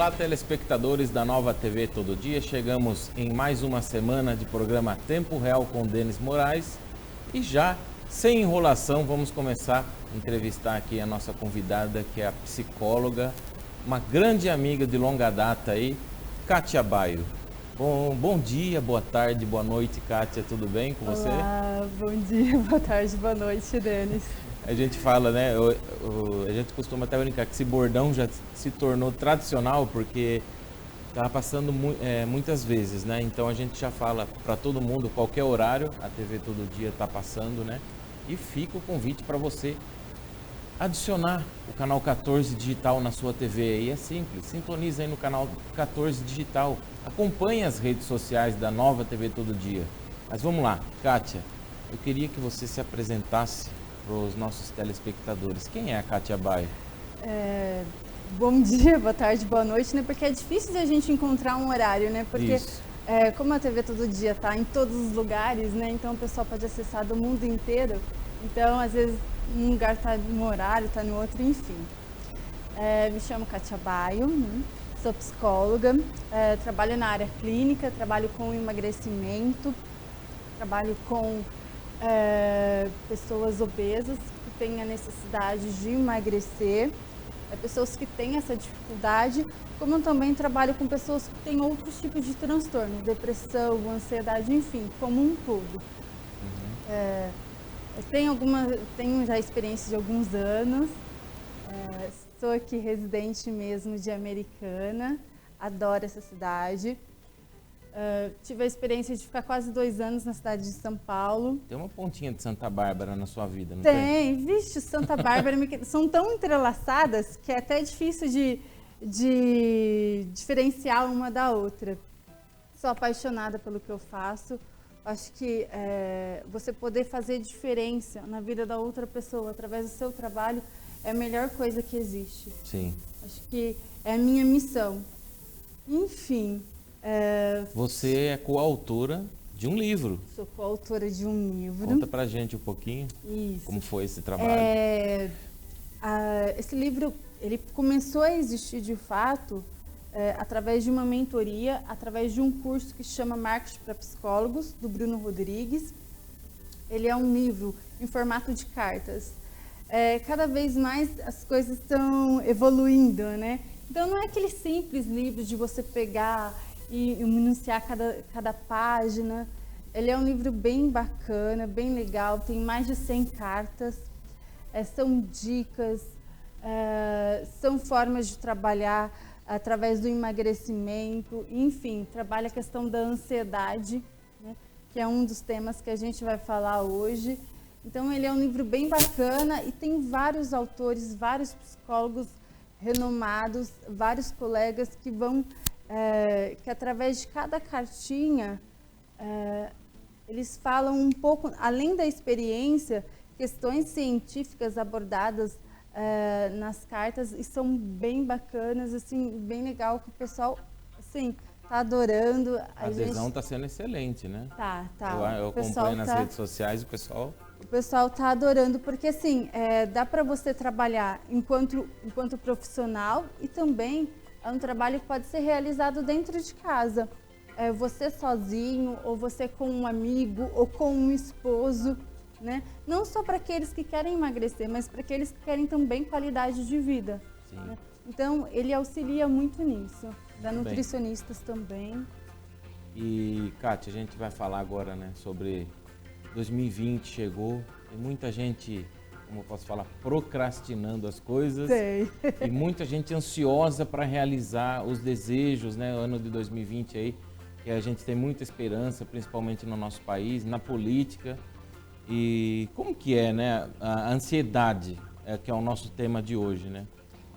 Olá, telespectadores da Nova TV Todo Dia. Chegamos em mais uma semana de programa Tempo Real com Denis Moraes. E já, sem enrolação, vamos começar a entrevistar aqui a nossa convidada, que é a psicóloga, uma grande amiga de longa data aí, Kátia Baio. Bom dia, boa tarde, boa noite, Kátia, tudo bem com você? Olá, bom dia, boa tarde, boa noite, Denis. A gente fala, né, a gente costuma até brincar que esse bordão já se tornou tradicional porque tá passando muitas vezes, né? Então a gente já fala para todo mundo, qualquer horário, a TV Todo Dia tá passando, né? E fica o convite para você adicionar o canal 14 Digital na sua TV. E é simples, sintoniza aí no canal 14 Digital. Acompanhe as redes sociais da Nova TV Todo Dia. Mas vamos lá, Kátia, eu queria que você se apresentasse para os nossos telespectadores. Quem é a Kátia Baio? Bom dia, boa tarde, boa noite, né? Porque é difícil de a gente encontrar um horário, né? Porque como a TV Todo Dia tá em todos os lugares, né? Então o pessoal pode acessar do mundo inteiro. Então, às vezes, um lugar tá num horário, tá no outro, enfim. Me chamo Kátia Baio, né? Sou psicóloga, trabalho na área clínica, trabalho com emagrecimento, trabalho com pessoas obesas que têm a necessidade de emagrecer, pessoas que têm essa dificuldade, como eu também trabalho com pessoas que têm outros tipos de transtorno, depressão, ansiedade, enfim, como um todo. Tenho já experiência de alguns anos, sou aqui residente mesmo de Americana, adoro essa cidade. Tive a experiência de ficar quase 2 anos na cidade de São Paulo. Tem uma pontinha de Santa Bárbara na sua vida, não tem? Vixe, Santa Bárbara são tão entrelaçadas que é até difícil de diferenciar uma da outra. Sou apaixonada pelo que eu faço. Acho que você poder fazer diferença na vida da outra pessoa através do seu trabalho é a melhor coisa que existe. Sim. Acho que é a minha missão. Enfim. Você é coautora de um livro. Sou coautora de um livro. Conta pra gente um pouquinho. Isso. Como foi esse trabalho. Esse livro, ele começou a existir de fato através de uma mentoria, através de um curso que se chama Marketing para Psicólogos, do Bruno Rodrigues. Ele é um livro em formato de cartas. Cada vez mais as coisas estão evoluindo, né? Então não é aquele simples livro de você pegar e enunciar cada página. Ele é um livro bem bacana, bem legal, tem mais de 100 cartas, são dicas, são formas de trabalhar através do emagrecimento, enfim, trabalha a questão da ansiedade, né, que é um dos temas que a gente vai falar hoje. Então ele é um livro bem bacana e tem vários autores, vários psicólogos renomados, vários colegas que vão, que através de cada cartinha, eles falam um pouco, além da experiência, questões científicas abordadas nas cartas e são bem bacanas, assim, bem legal, que o pessoal, assim, tá adorando. A adesão tá sendo excelente, né? Tá. Eu acompanho nas redes sociais, o pessoal... O pessoal tá adorando, porque assim, dá para você trabalhar enquanto profissional e também é um trabalho que pode ser realizado dentro de casa. Você sozinho, ou você com um amigo, ou com um esposo, né? Não só para aqueles que querem emagrecer, mas para aqueles que querem também qualidade de vida. Né? Então, ele auxilia muito nisso. Para nutricionistas também. E, Kátia, a gente vai falar agora, né, sobre 2020 chegou, tem muita gente, como eu posso falar, procrastinando as coisas. Sei. E muita gente ansiosa para realizar os desejos, né, o ano de 2020 aí, que a gente tem muita esperança, principalmente no nosso país, na política. E como que é, né, a ansiedade, que é o nosso tema de hoje, né?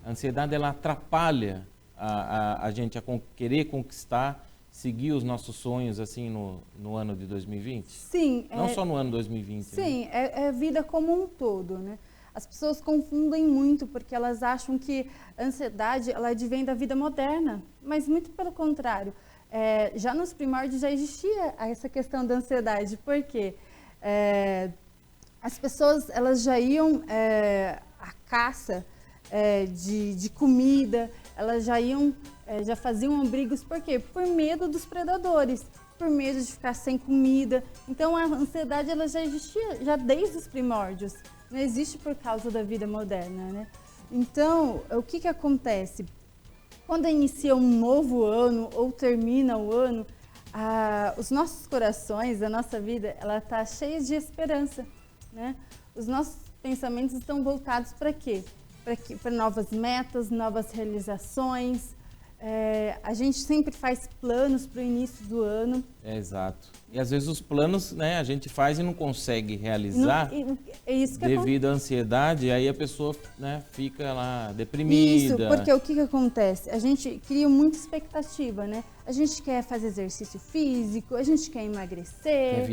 A ansiedade, ela atrapalha a gente a querer conquistar, seguir os nossos sonhos, assim, no ano de 2020? Sim. Não só no ano 2020. Sim, né? é a vida como um todo, né? As pessoas confundem muito porque elas acham que a ansiedade, ela advém da vida moderna, mas muito pelo contrário. Já nos primórdios já existia essa questão da ansiedade, porque as pessoas, elas já iam à caça de comida, elas já faziam abrigos, por quê? Por medo dos predadores, por medo de ficar sem comida. Então a ansiedade ela já existia já desde os primórdios, não existe por causa da vida moderna, né? Então, o que acontece? Quando inicia um novo ano ou termina o ano, os nossos corações, a nossa vida, ela está cheia de esperança, né? Os nossos pensamentos estão voltados para quê? Para novas metas, novas realizações. A gente sempre faz planos para o início do ano. Exato. E às vezes os planos, né, a gente faz e não consegue realizar é isso que devido à ansiedade, aí a pessoa, né, fica lá deprimida. Isso, porque o que acontece? A gente cria muita expectativa, né? A gente quer fazer exercício físico, a gente quer emagrecer.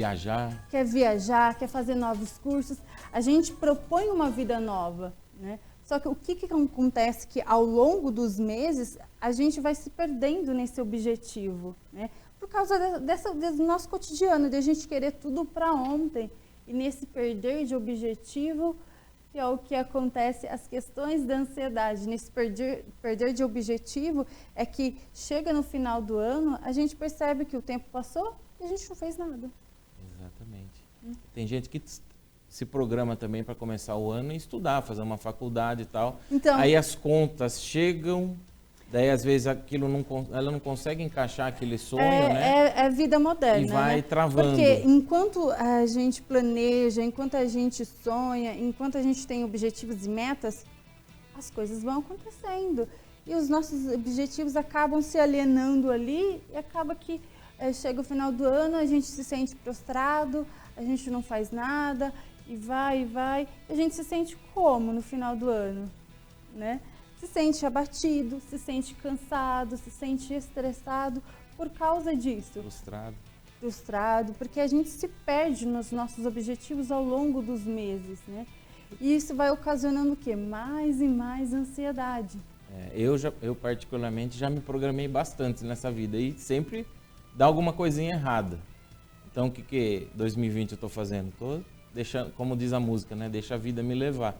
Quer viajar, quer fazer novos cursos. A gente propõe uma vida nova, né? Só que o que acontece que ao longo dos meses a gente vai se perdendo nesse objetivo, né? Por causa do nosso cotidiano, de a gente querer tudo para ontem. E nesse perder de objetivo, que é o que acontece, as questões da ansiedade. Nesse perder de objetivo é que chega no final do ano, a gente percebe que o tempo passou e a gente não fez nada. Exatamente. Tem gente que se programa também para começar o ano e estudar, fazer uma faculdade e tal. Então, aí as contas chegam, daí às vezes ela não consegue encaixar aquele sonho, né? É vida moderna, e vai né? travando. Porque enquanto a gente planeja, enquanto a gente sonha, enquanto a gente tem objetivos e metas, as coisas vão acontecendo. E os nossos objetivos acabam se alienando ali e acaba que chega o final do ano, a gente se sente prostrado, a gente não faz nada e vai. A gente se sente como no final do ano, né? Se sente abatido, se sente cansado, se sente estressado por causa disso. Frustrado, porque a gente se perde nos nossos objetivos ao longo dos meses, né? E isso vai ocasionando o quê? Mais e mais ansiedade. Eu particularmente já me programei bastante nessa vida e sempre dá alguma coisinha errada. Então o que 2020 eu estou fazendo? Estou deixando, como diz a música, né? Deixa a vida me levar.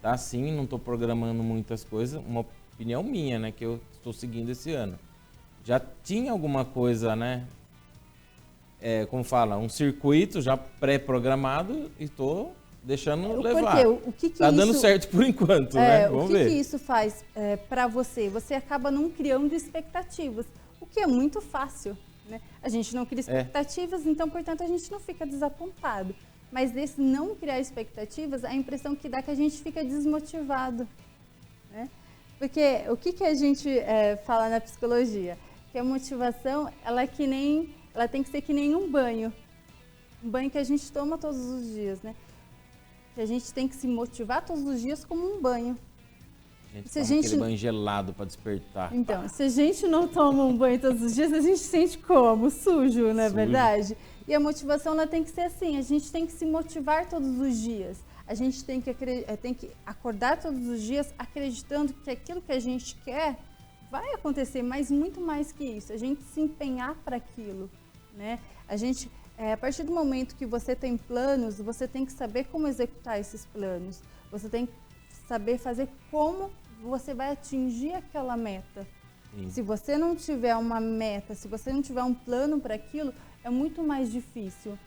Tá assim, não estou programando muitas coisas, uma opinião minha, né? Que eu estou seguindo esse ano. Já tinha alguma coisa, né? Como fala, um circuito já pré-programado e estou deixando levar. O que tá dando certo por enquanto, né? Vamos ver. O que isso faz para você? Você acaba não criando expectativas, o que é muito fácil, né? A gente não cria expectativas, então, portanto, a gente não fica desapontado. Mas desse não criar expectativas, a impressão que dá é que a gente fica desmotivado, né? Porque o que a gente fala na psicologia? Que a motivação, ela tem que ser que nem um banho que a gente toma todos os dias, né? Que a gente tem que se motivar todos os dias como um banho. A gente aquele banho gelado para despertar. Então, se a gente não toma um banho todos os dias, a gente se sente como? Sujo, não é verdade? E a motivação ela tem que ser assim, a gente tem que se motivar todos os dias. A gente tem que acordar todos os dias acreditando que aquilo que a gente quer vai acontecer, mas muito mais que isso. A gente se empenhar para aquilo, né? A partir do momento que você tem planos, você tem que saber como executar esses planos. Você tem que saber fazer como você vai atingir aquela meta. Sim. Se você não tiver uma meta, se você não tiver um plano para aquilo, é muito mais difícil.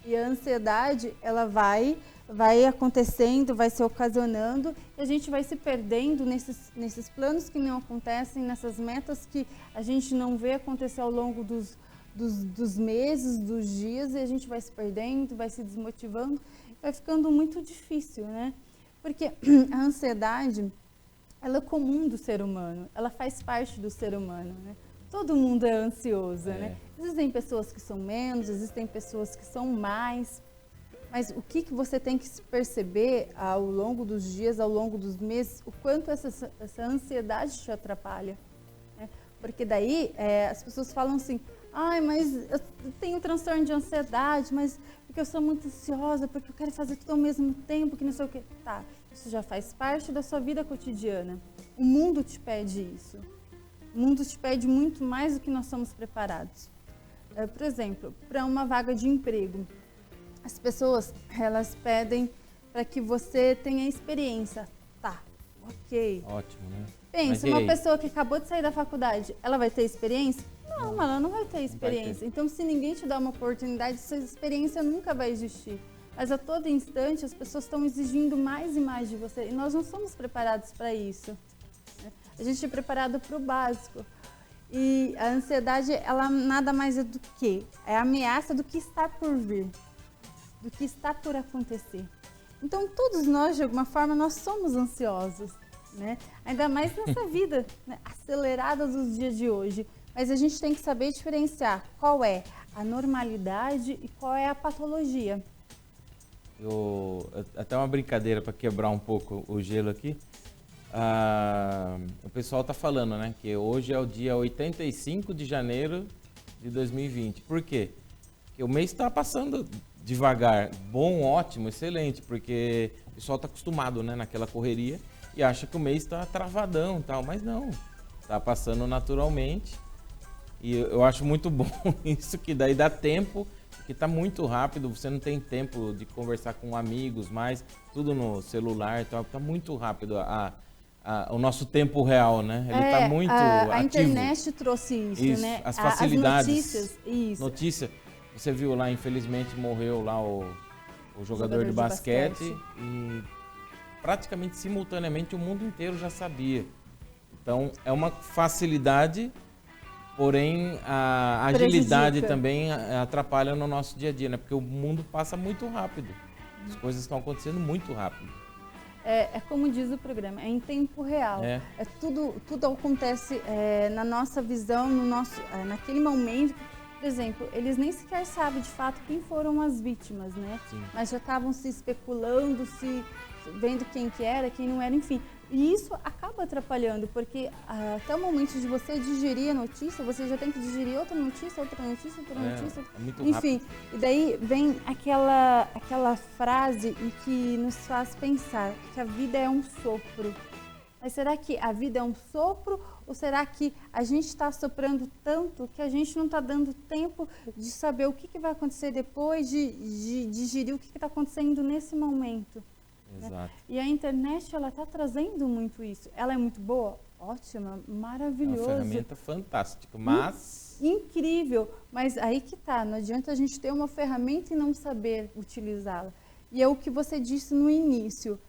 E a ansiedade, ela vai acontecendo, vai se ocasionando, e a gente vai se perdendo nesses planos que não acontecem, nessas metas que a gente não vê acontecer ao longo dos meses, dos dias, e a gente vai se perdendo, vai se desmotivando, vai ficando muito difícil, né? Porque a ansiedade, ela é comum do ser humano, ela faz parte do ser humano, né? Todo mundo é ansioso, né? Existem pessoas que são menos, existem pessoas que são mais, mas o que você tem que perceber ao longo dos dias, ao longo dos meses, o quanto essa ansiedade te atrapalha, né? Porque daí as pessoas falam assim, mas eu tenho transtorno de ansiedade, mas porque eu sou muito ansiosa, porque eu quero fazer tudo ao mesmo tempo, que não sei o quê. Tá, isso já faz parte da sua vida cotidiana. O mundo te pede isso. O mundo te pede muito mais do que nós somos preparados. Por exemplo, para uma vaga de emprego, as pessoas, elas pedem para que você tenha experiência. Tá, ok. Ótimo, né? Pensa, uma pessoa que acabou de sair da faculdade, ela vai ter experiência? Não, ela não vai ter experiência. Então, se ninguém te dá uma oportunidade, essa experiência nunca vai existir. Mas a todo instante, as pessoas estão exigindo mais e mais de você. E nós não somos preparados para isso. A gente é preparado para o básico. E a ansiedade, ela nada mais é do que? É a ameaça do que está por vir, do que está por acontecer. Então, todos nós, de alguma forma, nós somos ansiosos, né? Ainda mais nessa vida, né, acelerada dos dias de hoje. Mas a gente tem que saber diferenciar qual é a normalidade e qual é a patologia. Até uma brincadeira para quebrar um pouco o gelo aqui. O pessoal está falando, né, que hoje é o dia 85 de janeiro de 2020. Por quê? Porque o mês está passando devagar. Bom, ótimo, excelente, porque o pessoal está acostumado, né, naquela correria e acha que o mês está travadão e tal, mas não, está passando naturalmente. E eu acho muito bom isso, que daí dá tempo, que está muito rápido, você não tem tempo de conversar com amigos mais, tudo no celular, então está muito rápido o nosso tempo real, né? Ele está muito ativo. A internet trouxe isso, né? As facilidades. As notícias, isso. Notícia, você viu lá, infelizmente morreu lá o jogador de basquete e praticamente simultaneamente o mundo inteiro já sabia. Então é uma facilidade, porém a agilidade também atrapalha no nosso dia a dia, né? Porque o mundo passa muito rápido, as coisas estão acontecendo muito rápido. É como diz o programa, é em tempo real. Tudo acontece na nossa visão, naquele momento. Por exemplo, eles nem sequer sabem de fato quem foram as vítimas, né? Sim. Mas já estavam se especulando, vendo quem que era, quem não era, enfim. E isso acaba atrapalhando, porque até o momento de você digerir a notícia, você já tem que digerir outra notícia. É muito enfim, rápido. E daí vem aquela frase em que nos faz pensar que a vida é um sopro. Mas será que a vida é um sopro ou será que a gente está soprando tanto que a gente não está dando tempo de saber o que vai acontecer depois, de digerir o que está acontecendo nesse momento? Exato. Né? E a internet, ela está trazendo muito isso. Ela é muito boa? Ótima, maravilhosa. É uma ferramenta fantástica, mas... Incrível, mas aí que tá, não adianta a gente ter uma ferramenta e não saber utilizá-la. E é o que você disse no início,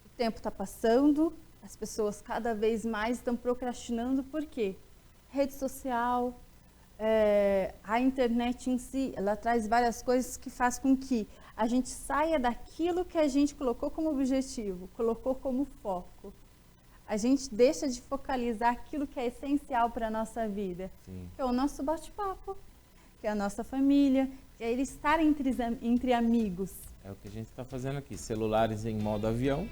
o tempo está passando, as pessoas cada vez mais estão procrastinando, por quê? Rede social, a internet em si, ela traz várias coisas que faz com que a gente saia daquilo que a gente colocou como objetivo, colocou como foco. A gente deixa de focalizar aquilo que é essencial para a nossa vida, Sim. que é o nosso bate-papo, que é a nossa família, que é ele estar entre amigos. É o que a gente está fazendo aqui, celulares em modo avião,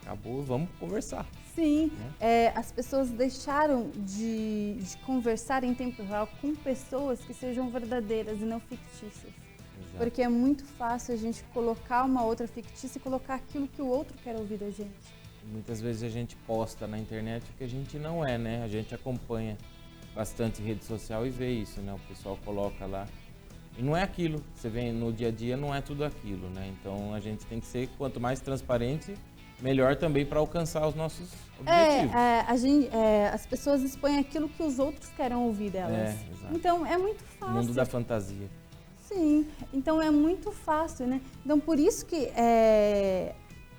acabou, vamos conversar. Sim, as pessoas deixaram de conversar em tempo real com pessoas que sejam verdadeiras e não fictícias. Exato. Porque é muito fácil a gente colocar uma outra fictícia e colocar aquilo que o outro quer ouvir da gente. Muitas vezes a gente posta na internet o que a gente não é, né? A gente acompanha bastante rede social e vê isso, né? O pessoal coloca lá. E não é aquilo. Você vê no dia a dia, não é tudo aquilo, né? Então a gente tem que ser, quanto mais transparente, melhor também para alcançar os nossos objetivos. As pessoas expõem aquilo que os outros querem ouvir delas. Exato. Então é muito fácil. O mundo da fantasia. Sim, então é muito fácil, né? Então por isso que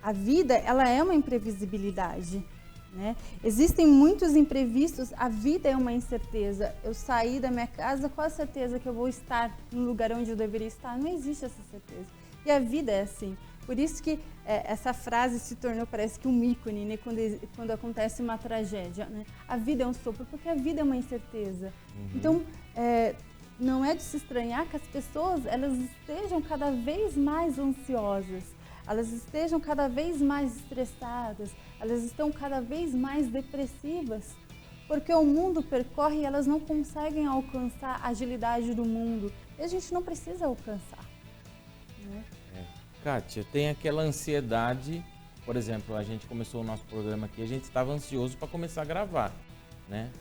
a vida, ela é uma imprevisibilidade, né? Existem muitos imprevistos, a vida é uma incerteza. Eu saí da minha casa, qual a certeza que eu vou estar no lugar onde eu deveria estar? Não existe essa certeza. E a vida é assim. Por isso que essa frase se tornou, parece que um ícone, né? Quando acontece uma tragédia, né? A vida é um sopro, porque a vida é uma incerteza. Uhum. Então, não é de se estranhar que as pessoas elas estejam cada vez mais ansiosas, elas estejam cada vez mais estressadas, elas estão cada vez mais depressivas, porque o mundo percorre e elas não conseguem alcançar a agilidade do mundo. E a gente não precisa alcançar. Né? Kátia, tem aquela ansiedade, por exemplo, a gente começou o nosso programa aqui, a gente estava ansioso para começar a gravar, né?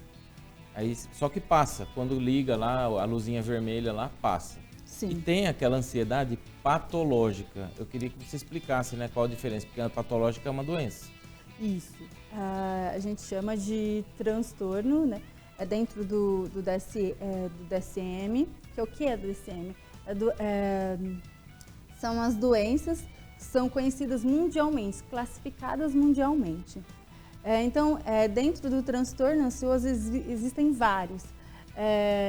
Aí, só que passa, quando liga lá, a luzinha vermelha lá, passa. Sim. E tem aquela ansiedade patológica. Eu queria que você explicasse, né, qual a diferença, porque a patológica é uma doença. Isso. A gente chama de transtorno, né? É dentro do DSM, que é o que é do DSM? São as doenças que são conhecidas mundialmente, classificadas mundialmente. Então, dentro do transtorno ansioso existem vários.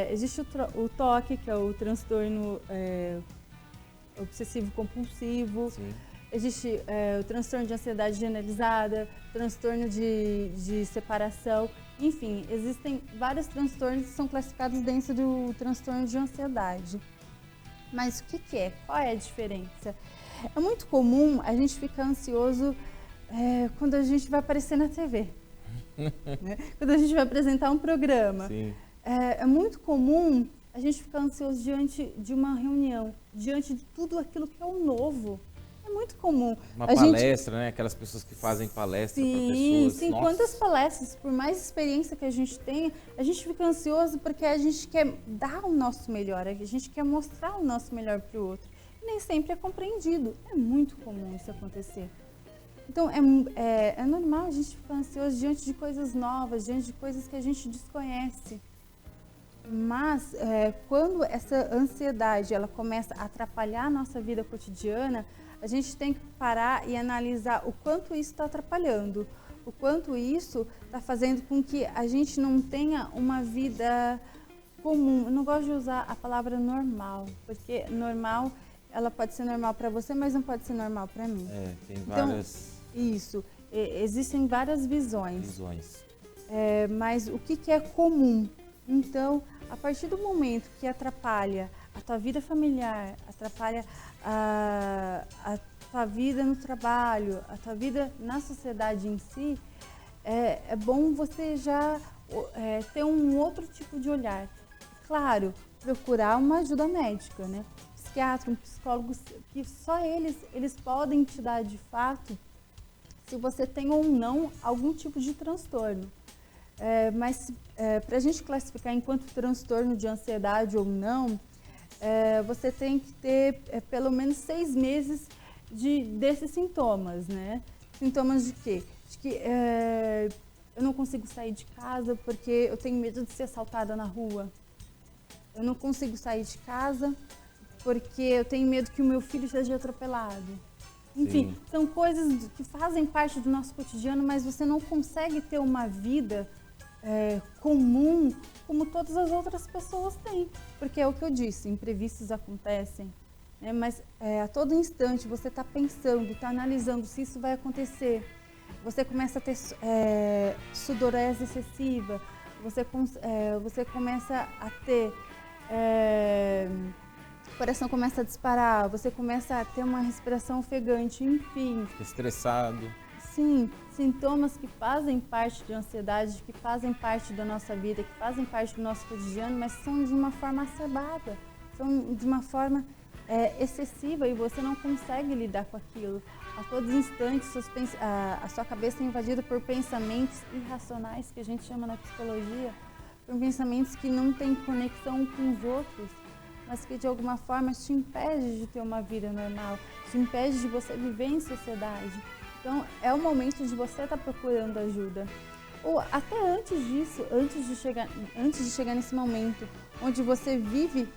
Existe o TOC, que é o transtorno obsessivo-compulsivo. Sim. Existe o transtorno de ansiedade generalizada, transtorno de separação. Enfim, existem vários transtornos que são classificados dentro do transtorno de ansiedade. Mas o que é? Qual é a diferença? É muito comum a gente ficar ansioso quando a gente vai aparecer na TV, né? Quando a gente vai apresentar um programa. Sim. É muito comum a gente ficar ansioso diante de uma reunião, diante de tudo aquilo que é o novo. É muito comum. Uma palestra, né? Aquelas pessoas que fazem palestra para pessoas. Sim, Nossa. quantas palestras, por mais experiência que a gente tenha, a gente fica ansioso porque a gente quer dar o nosso melhor, a gente quer mostrar o nosso melhor para o outro. E nem sempre é compreendido. É muito comum isso acontecer. Então, é normal a gente ficar ansioso diante de coisas novas, diante de coisas que a gente desconhece. Mas, quando essa ansiedade ela começa a atrapalhar a nossa vida cotidiana, a gente tem que parar e analisar o quanto isso está atrapalhando, o quanto isso está fazendo com que a gente não tenha uma vida comum. Eu não gosto de usar a palavra normal, porque normal, ela pode ser normal para você, mas não pode ser normal para mim. Tem várias... Então, isso. Existem várias visões. Mas o que é comum? Então, a partir do momento que atrapalha a tua vida familiar, atrapalha a tua vida no trabalho, a tua vida na sociedade em si, é bom você já ter um outro tipo de olhar. Claro, procurar uma ajuda médica, né? Psiquiatra, um psicólogo, que só eles podem te dar de fato se você tem ou não algum tipo de transtorno. Mas para a gente classificar enquanto transtorno de ansiedade ou não, você tem que ter pelo menos 6 meses desses sintomas, né? Sintomas de quê? De que eu não consigo sair de casa porque eu tenho medo de ser assaltada na rua. Eu não consigo sair de casa porque eu tenho medo que o meu filho seja atropelado. Enfim, são coisas que fazem parte do nosso cotidiano, mas você não consegue ter uma vida comum como todas as outras pessoas têm. Porque é o que eu disse, imprevistos acontecem, né? Mas a todo instante você está pensando, está analisando se isso vai acontecer. Você começa a ter sudorese excessiva, você começa a ter... o coração começa a disparar, você começa a ter uma respiração ofegante, enfim. Estressado. Sim, sintomas que fazem parte de ansiedade, que fazem parte da nossa vida, que fazem parte do nosso cotidiano, mas são de uma forma acerbada, são de uma forma excessiva e você não consegue lidar com aquilo. A todos os instantes, a sua cabeça é invadida por pensamentos irracionais, que a gente chama na psicologia, por pensamentos que não têm conexão com os outros, mas que de alguma forma te impede de ter uma vida normal, te impede de você viver em sociedade. Então, é o momento de você estar procurando ajuda. Ou até antes disso, antes de chegar nesse momento, onde você vive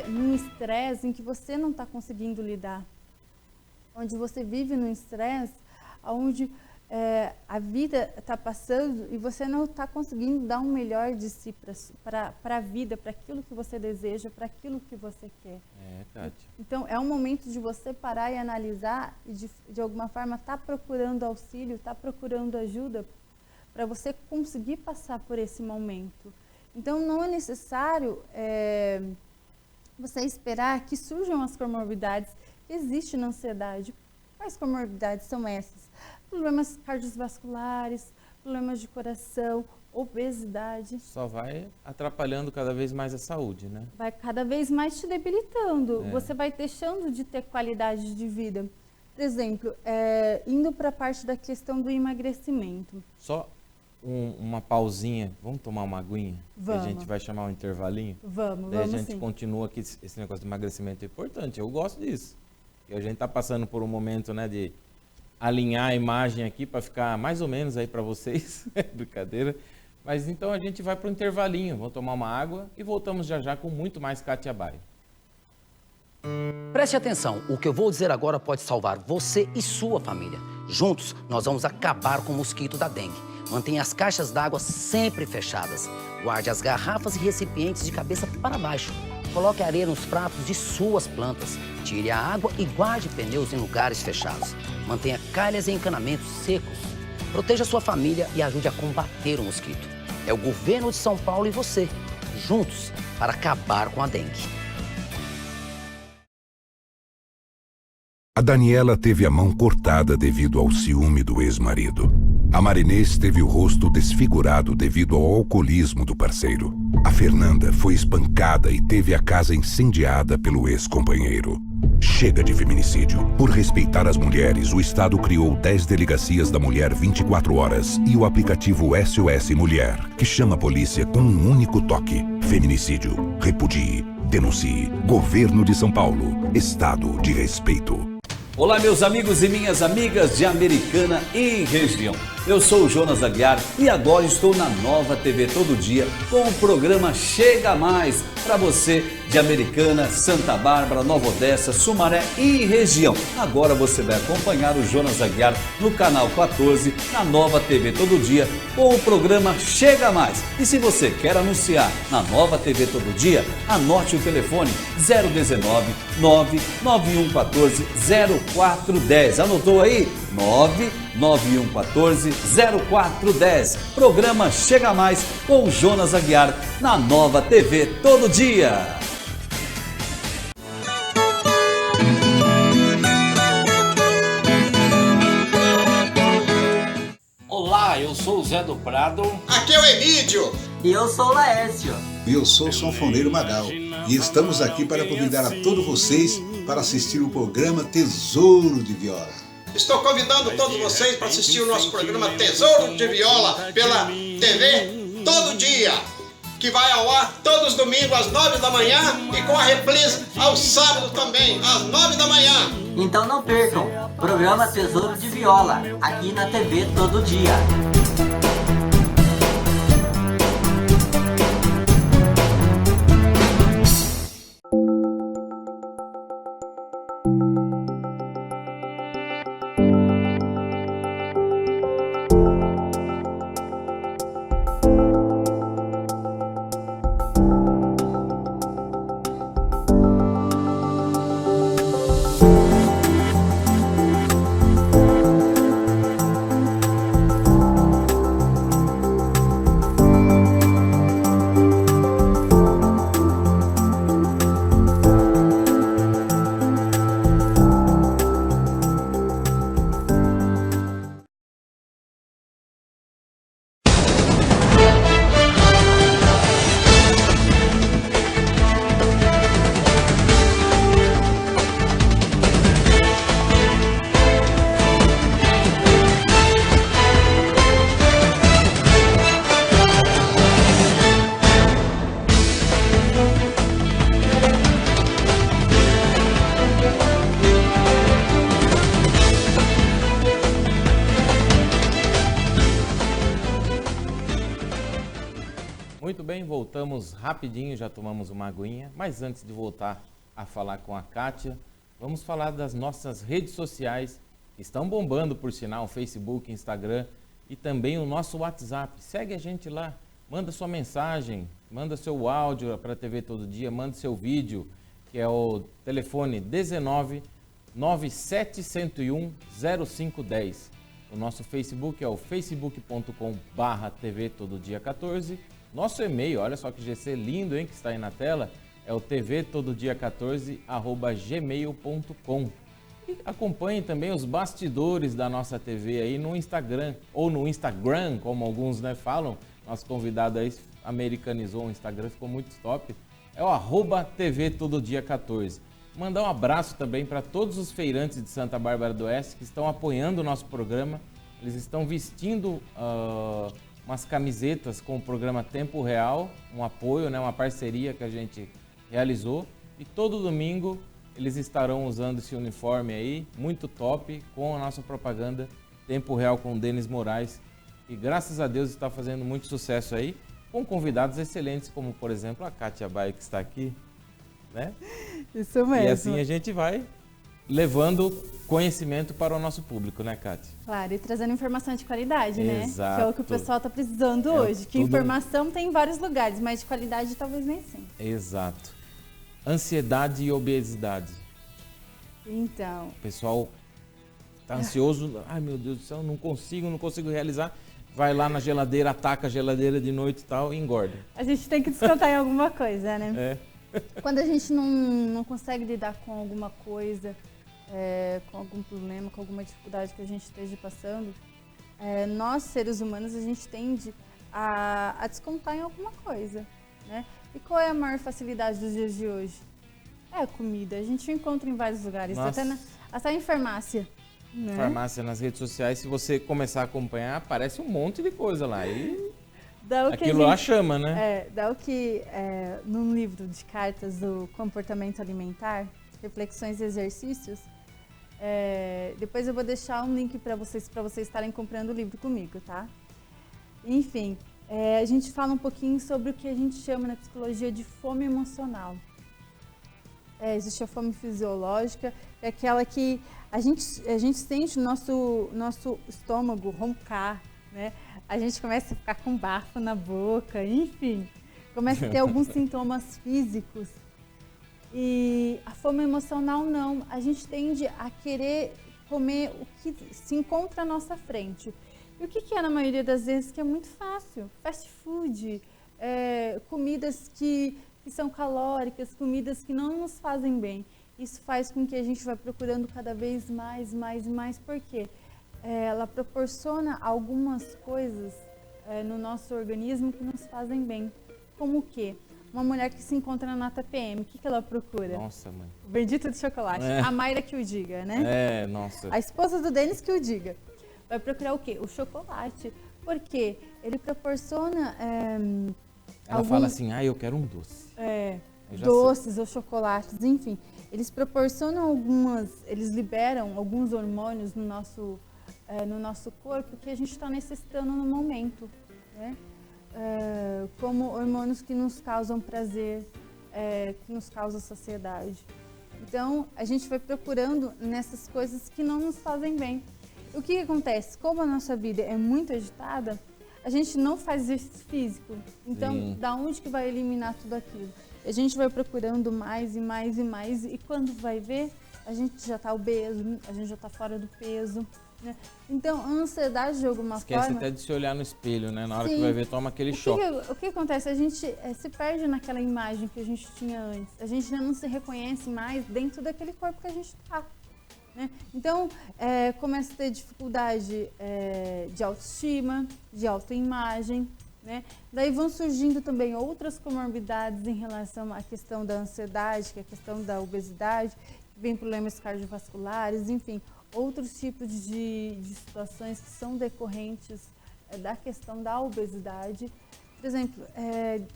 num estresse em que você não está conseguindo lidar. Onde você vive num estresse onde a vida está passando e você não está conseguindo dar o melhor de si para a vida, para aquilo que você deseja, para aquilo que você quer. Kátia. Então, é um momento de você parar e analisar e de alguma forma estar procurando auxílio, estar procurando ajuda para você conseguir passar por esse momento. Então, não é necessário você esperar que surjam as comorbidades que existem na ansiedade. Quais comorbidades são essas? Problemas cardiovasculares, problemas de coração, obesidade. Só vai atrapalhando cada vez mais a saúde, né? Vai cada vez mais te debilitando. Você vai deixando de ter qualidade de vida. Por exemplo, indo para a parte da questão do emagrecimento. Só uma pausinha. Vamos tomar uma aguinha? Vamos. A gente vai chamar um intervalinho? Vamos Daí a gente sim. continua aqui. Esse negócio de emagrecimento é importante. Eu gosto disso. E a gente está passando por um momento, né, de alinhar a imagem aqui para ficar mais ou menos aí para vocês. Brincadeira. Mas então a gente vai para o intervalinho, vamos tomar uma água e voltamos já já com muito mais Kátia Baio. Preste atenção, o que eu vou dizer agora pode salvar você e sua família. Juntos, nós vamos acabar com o mosquito da dengue. Mantenha as caixas d'água sempre fechadas. Guarde as garrafas e recipientes de cabeça para baixo. Coloque areia nos pratos de suas plantas. Tire a água e guarde pneus em lugares fechados. Mantenha calhas e encanamentos secos. Proteja sua família e ajude a combater o mosquito. É o governo de São Paulo e você, juntos, para acabar com a dengue. A Daniela teve a mão cortada devido ao ciúme do ex-marido. A Marinês teve o rosto desfigurado devido ao alcoolismo do parceiro. A Fernanda foi espancada e teve a casa incendiada pelo ex-companheiro. Chega de feminicídio. Por respeitar as mulheres, o Estado criou 10 delegacias da mulher 24 horas e o aplicativo SOS Mulher, que chama a polícia com um único toque. Feminicídio. Repudie. Denuncie. Governo de São Paulo. Estado de respeito. Olá, meus amigos e minhas amigas de Americana e região. Eu sou o Jonas Aguiar e agora estou na Nova TV Todo Dia com o programa Chega Mais para você de Americana, Santa Bárbara, Nova Odessa, Sumaré e região. Agora você vai acompanhar o Jonas Aguiar no canal 14 na Nova TV Todo Dia com o programa Chega Mais. E se você quer anunciar na Nova TV Todo Dia, anote o telefone 019 99114 0410. Anotou aí? 99114 0410. Programa Chega Mais com o Jonas Aguiar na Nova TV Todo Dia. Olá, eu sou o Zé do Prado. Aqui é o Emílio. E eu sou o Laércio. E eu sou o sanfoneiro Magal. E estamos aqui para convidar a todos vocês para assistir o programa Tesouro de Viola. Estou convidando todos vocês para assistir o nosso programa Tesouro de Viola pela TV Todo Dia, que vai ao ar todos os domingos às 9 da manhã e com a reprise aos sábados também, às 9 da manhã. Então não percam, programa Tesouro de Viola, aqui na TV Todo Dia. Muito bem, voltamos rapidinho, já tomamos uma aguinha, mas antes de voltar a falar com a Kátia, vamos falar das nossas redes sociais, que estão bombando por sinal, Facebook, Instagram e também o nosso WhatsApp. Segue a gente lá, manda sua mensagem, manda seu áudio para a TV Todo Dia, manda seu vídeo, que é o telefone 19 9701 0510. O nosso Facebook é o facebook.com/TV Todo Dia 14. Nosso e-mail, olha só que GC lindo, hein, que está aí na tela, é o tvtododia14@gmail.com. E acompanhe também os bastidores da nossa TV aí no Instagram, ou no Instagram, como alguns, né, falam. Nosso convidado aí americanizou o Instagram, ficou muito top. É o @tvtododia14. Mandar um abraço também para todos os feirantes de Santa Bárbara do Oeste que estão apoiando o nosso programa. Eles estão vestindo umas camisetas com o programa Tempo Real, um apoio, né, uma parceria que a gente realizou. E todo domingo eles estarão usando esse uniforme aí, muito top, com a nossa propaganda Tempo Real com o Denis Moraes, que graças a Deus está fazendo muito sucesso aí, com convidados excelentes, como por exemplo a Kátia Baia, que está aqui, né? Isso mesmo. E assim a gente vai levando conhecimento para o nosso público, né, Kátia? Claro, e trazendo informação de qualidade, né? Exato. Que é o que o pessoal está precisando hoje. Que informação tem em vários lugares, mas de qualidade talvez nem sempre. Exato. Ansiedade e obesidade. Então... O pessoal tá ansioso, ai meu Deus do céu, não consigo realizar. Vai lá na geladeira, ataca a geladeira de noite e tal e engorda. A gente tem que descontar em alguma coisa, né? É. Quando a gente não consegue lidar com alguma coisa, com algum problema, com alguma dificuldade que a gente esteja passando, nós, seres humanos, a gente tende a descontar em alguma coisa, né? E qual é a maior facilidade dos dias de hoje? É a comida. A gente encontra em vários lugares, até em farmácia. Né? Farmácia, nas redes sociais, se você começar a acompanhar, aparece um monte de coisa lá. E aquilo lá chama, né? Dá o que, num livro de cartas do comportamento alimentar, reflexões e exercícios, depois eu vou deixar um link para vocês estarem comprando o livro comigo, tá? Enfim, a gente fala um pouquinho sobre o que a gente chama na psicologia de fome emocional. Existe a fome fisiológica, é aquela que a gente sente o nosso estômago roncar, né? A gente começa a ficar com bafo na boca, enfim, começa a ter alguns sintomas físicos. E a fome emocional não, a gente tende a querer comer o que se encontra à nossa frente. E o que é na maioria das vezes? Que é muito fácil, fast food, comidas que são calóricas, comidas que não nos fazem bem. Isso faz com que a gente vá procurando cada vez mais, porque ela proporciona algumas coisas no nosso organismo que nos fazem bem. Como o quê? Uma mulher que se encontra na TPM, o que ela procura? Nossa, mãe. O bendito de chocolate. A Mayra que o diga, né? Nossa. A esposa do Denis que o diga. Vai procurar o quê? O chocolate. Porque ele proporciona... Ela fala assim, eu quero um doce. Doces ou chocolates, enfim. Eles proporcionam eles liberam alguns hormônios no nosso corpo que a gente está necessitando no momento, né? Como hormônios que nos causam prazer, que nos causam saciedade. Então, a gente vai procurando nessas coisas que não nos fazem bem. O que acontece? Como a nossa vida é muito agitada, a gente não faz exercício físico. Então, da onde que vai eliminar tudo aquilo? A gente vai procurando mais e mais e mais, e quando vai ver, a gente já está obeso, a gente já está fora do peso, né? Então, a ansiedade de alguma forma... Esquece até de se olhar no espelho, né? Na hora que vai ver, toma aquele choque. O que acontece? A gente se perde naquela imagem que a gente tinha antes. A gente já não se reconhece mais dentro daquele corpo que a gente está. Né? Então, começa a ter dificuldade de autoestima, de autoimagem, né? Daí vão surgindo também outras comorbidades em relação à questão da ansiedade, que é a questão da obesidade, vem problemas cardiovasculares, enfim, outros tipos de situações que são decorrentes da questão da obesidade. Por exemplo,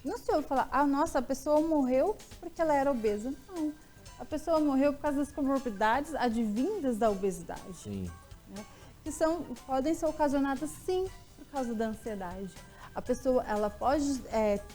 não se ouve falar, nossa, a pessoa morreu porque ela era obesa. Não. A pessoa morreu por causa das comorbidades advindas da obesidade. Sim. Né? Que podem ser ocasionadas, sim, por causa da ansiedade. A pessoa ela pode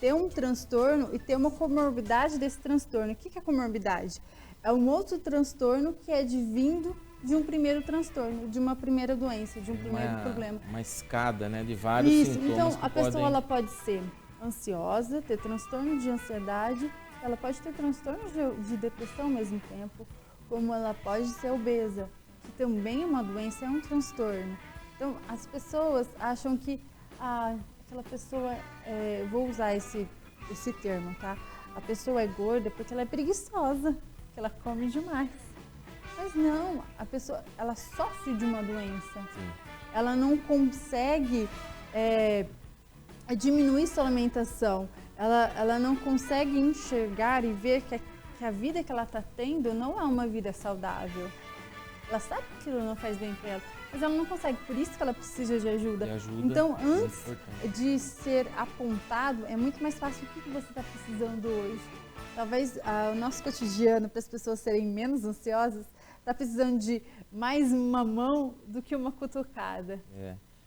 ter um transtorno e ter uma comorbidade desse transtorno. O que é comorbidade? É um outro transtorno que é advindo de um primeiro transtorno, de uma primeira doença, de um primeiro problema. Uma escada, né, de vários sintomas. Então, a pessoa ela pode ser ansiosa, ter transtorno de ansiedade, ela pode ter transtorno de depressão ao mesmo tempo, como ela pode ser obesa, que também é uma doença, é um transtorno. Então, as pessoas acham que aquela pessoa, vou usar esse termo, tá? A pessoa é gorda porque ela é preguiçosa, que ela come demais. Mas não, a pessoa, ela sofre de uma doença. Sim. Ela não consegue diminuir sua alimentação. Ela não consegue enxergar e ver que a vida que ela está tendo não é uma vida saudável. Ela sabe que aquilo não faz bem para ela, mas ela não consegue, por isso que ela precisa de ajuda. Então, antes de ser apontado, é muito mais fácil o que você está precisando hoje. Talvez o nosso cotidiano, para as pessoas serem menos ansiosas, está precisando de mais uma mão do que uma cutucada.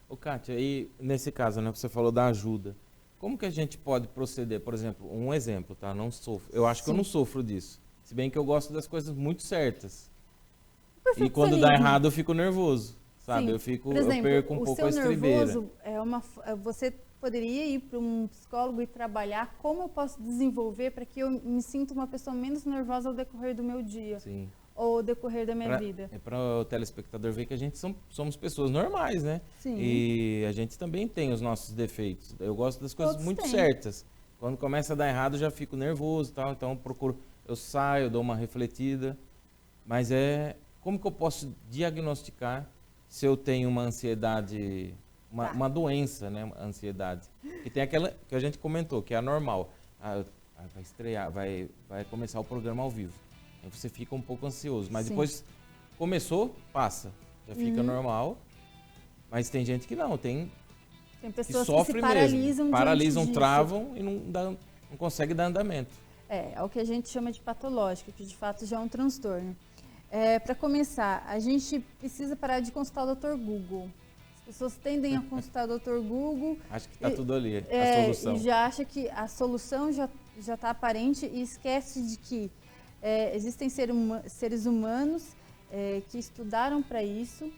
Ô, Kátia, e nesse caso, né, você falou da ajuda. Como que a gente pode proceder? Por exemplo, um exemplo, tá? Não sofro. Eu acho que eu não sofro disso. Se bem que eu gosto das coisas muito certas. E quando dá errado, eu fico nervoso, sabe? Sim. Por exemplo, eu perco um pouco a estribeira. Nervoso você poderia ir para um psicólogo e trabalhar como eu posso desenvolver para que eu me sinta uma pessoa menos nervosa ao decorrer do meu dia. Sim. Ou ao decorrer da minha vida. É para o telespectador ver que a gente somos pessoas normais, né? Sim. E a gente também tem os nossos defeitos. Eu gosto das coisas Todos muito têm. certas. Quando começa a dar errado, eu já fico nervoso e tal. Então eu saio, dou uma refletida. Mas como que eu posso diagnosticar se eu tenho uma ansiedade, uma doença, né? Ansiedade. E tem aquela que a gente comentou, que é a normal. Vai estrear, vai começar o programa ao vivo. Aí você fica um pouco ansioso, mas depois começou, passa. Já fica normal. Mas tem gente que não, tem pessoas que sofre que se paralisam, mesmo. Paralisam, disso. travam e não consegue dar andamento. É o que a gente chama de patológico, que de fato já é um transtorno. Para começar, a gente precisa parar de consultar o Dr. Google. As pessoas tendem a consultar o Dr. Google. Acho que está tudo ali, a solução. E já acha que a solução já está aparente e esquece de que existem seres humanos que estudaram para isso,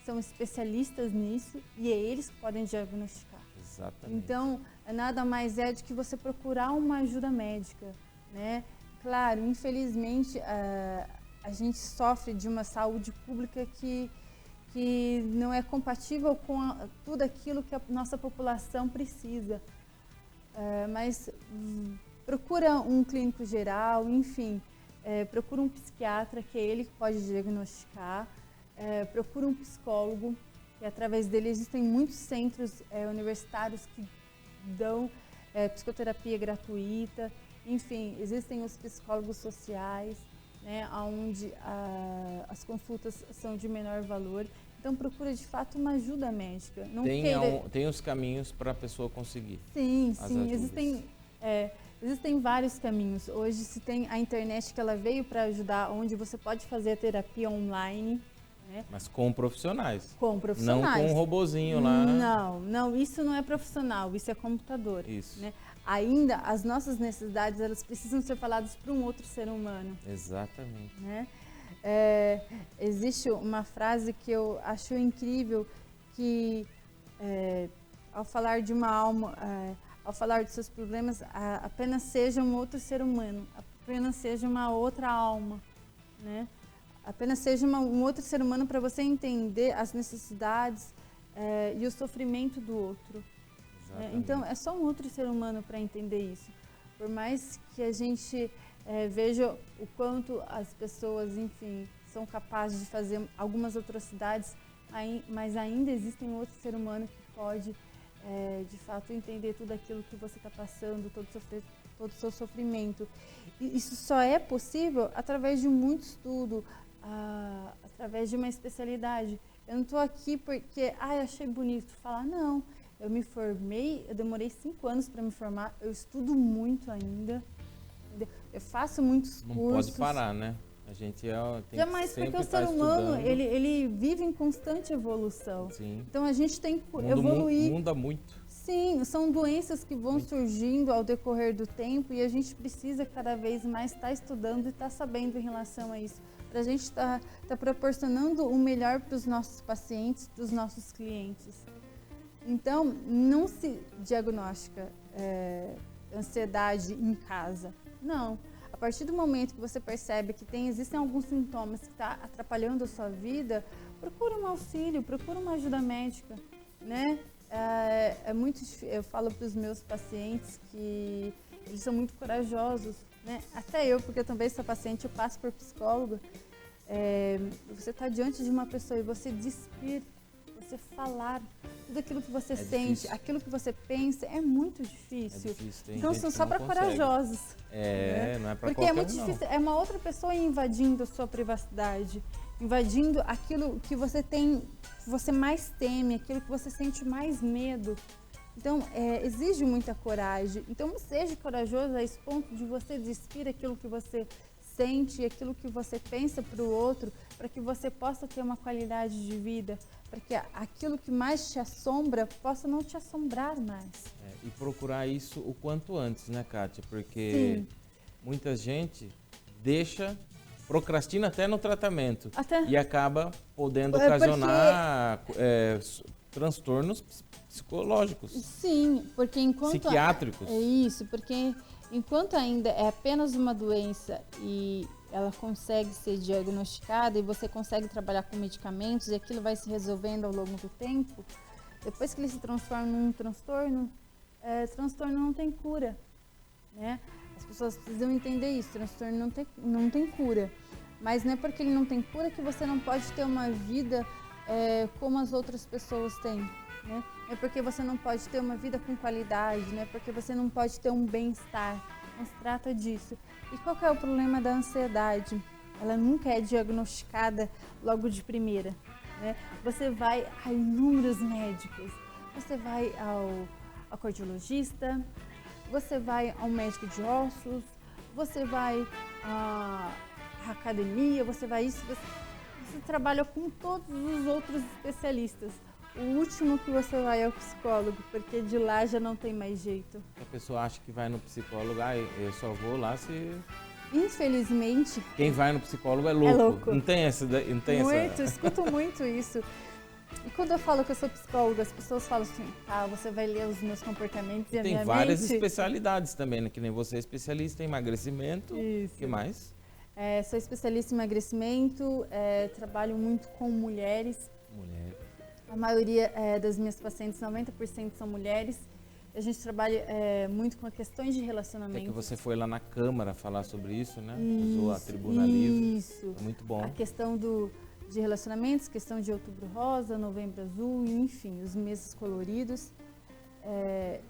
são especialistas nisso e é eles que podem diagnosticar. Exatamente. Então, nada mais é do que você procurar uma ajuda médica, né? Claro, infelizmente, a gente sofre de uma saúde pública que não é compatível com tudo aquilo que a nossa população precisa. Mas procura um clínico geral, enfim, procura um psiquiatra, que é ele que pode diagnosticar, procura um psicólogo, que através dele existem muitos centros universitários que dão psicoterapia gratuita, enfim, existem os psicólogos sociais, né, onde as consultas são de menor valor. Então procura de fato uma ajuda médica. Tem os caminhos para a pessoa conseguir. Sim, existem vários caminhos. Hoje se tem a internet, que ela veio para ajudar, onde você pode fazer a terapia online. Né? Mas com profissionais. Com profissionais. Não com um robozinho lá. Não, isso não é profissional, isso é computador. Isso. Né? Ainda as nossas necessidades, elas precisam ser faladas para um outro ser humano. Exatamente. Né? Existe uma frase que eu acho incrível, que ao falar de uma alma, ao falar de seus problemas, apenas seja um outro ser humano, apenas seja uma outra alma, né? Apenas seja um outro ser humano para você entender as necessidades e o sofrimento do outro. Então, é só um outro ser humano para entender isso. Por mais que a gente veja o quanto as pessoas, enfim, são capazes de fazer algumas atrocidades, mas ainda existe um outro ser humano que pode, de fato, entender tudo aquilo que você está passando, todo o seu sofrimento. E isso só é possível através de muito estudo, através de uma especialidade. Eu não estou aqui porque, achei bonito falar, não. Eu me formei, eu demorei 5 anos para me formar, eu estudo muito ainda, eu faço muitos cursos. Não pode parar, né? A gente tem jamais, que sempre porque o ser humano, estudando. ele vive em constante evolução. Sim. Então a gente tem que evoluir. Muda muito. Sim, são doenças que vão surgindo ao decorrer do tempo e a gente precisa cada vez mais estar estudando e estar sabendo em relação a isso. Para a gente estar proporcionando o melhor para os nossos pacientes, para os nossos clientes. Então, não se diagnostica ansiedade em casa. Não. A partir do momento que você percebe que existem alguns sintomas que estão atrapalhando a sua vida, procura um auxílio, procura uma ajuda médica, né? Eu falo para os meus pacientes que eles são muito corajosos, né? Até eu, porque eu também sou paciente, eu passo por psicóloga. Você está diante de uma pessoa e você despir, você falar tudo aquilo que você sente, difícil. Aquilo que você pensa, é muito difícil. Então são só para corajosos. Né? Não é para porque qualquer é muito difícil, é uma outra pessoa invadindo a sua privacidade, invadindo aquilo que você tem, que você mais teme, aquilo que você sente mais medo. Então, exige muita coragem. Então, seja corajoso a esse ponto de você despir aquilo que você sente, aquilo que você pensa para o outro, para que você possa ter uma qualidade de vida, para que aquilo que mais te assombra possa não te assombrar mais. E procurar isso o quanto antes, né, Kátia? Porque Sim. muita gente procrastina até no tratamento e acaba podendo ocasionar transtornos psicológicos. Sim, porque enquanto... Psiquiátricos. É isso, porque enquanto ainda é apenas uma doença e ela consegue ser diagnosticada e você consegue trabalhar com medicamentos e aquilo vai se resolvendo ao longo do tempo, depois que ele se transforma num transtorno, transtorno não tem cura, né? As pessoas precisam entender isso, transtorno não tem cura. Mas não é porque ele não tem cura que você não pode ter uma vida como as outras pessoas têm, né? É porque você não pode ter uma vida com qualidade, né? Porque você não pode ter um bem-estar. Não se trata disso. E qual que é o problema da ansiedade? Ela nunca é diagnosticada logo de primeira, né? Você vai a inúmeros médicos. Você vai ao cardiologista, você vai ao médico de ossos, você vai à academia, você vai isso, você trabalha com todos os outros especialistas. O último que você vai é o psicólogo, porque de lá já não tem mais jeito. A pessoa acha que vai no psicólogo, eu só vou lá se... Infelizmente... Quem vai no psicólogo é louco. É louco. Não tem essa... Escuto muito isso. E quando eu falo que eu sou psicóloga, as pessoas falam assim, você vai ler os meus comportamentos e a minha mente... Tem várias especialidades também, né? Que nem você é especialista em emagrecimento. Isso. O que mais? Sou especialista em emagrecimento, trabalho muito com mulheres. A maioria das minhas pacientes, 90% são mulheres. A gente trabalha muito com questões de relacionamento. Até que você foi lá na Câmara falar sobre isso, né? Usou a Tribuna Livre. Isso. É muito bom. A questão de relacionamentos, questão de Outubro Rosa, Novembro Azul, enfim, os meses coloridos.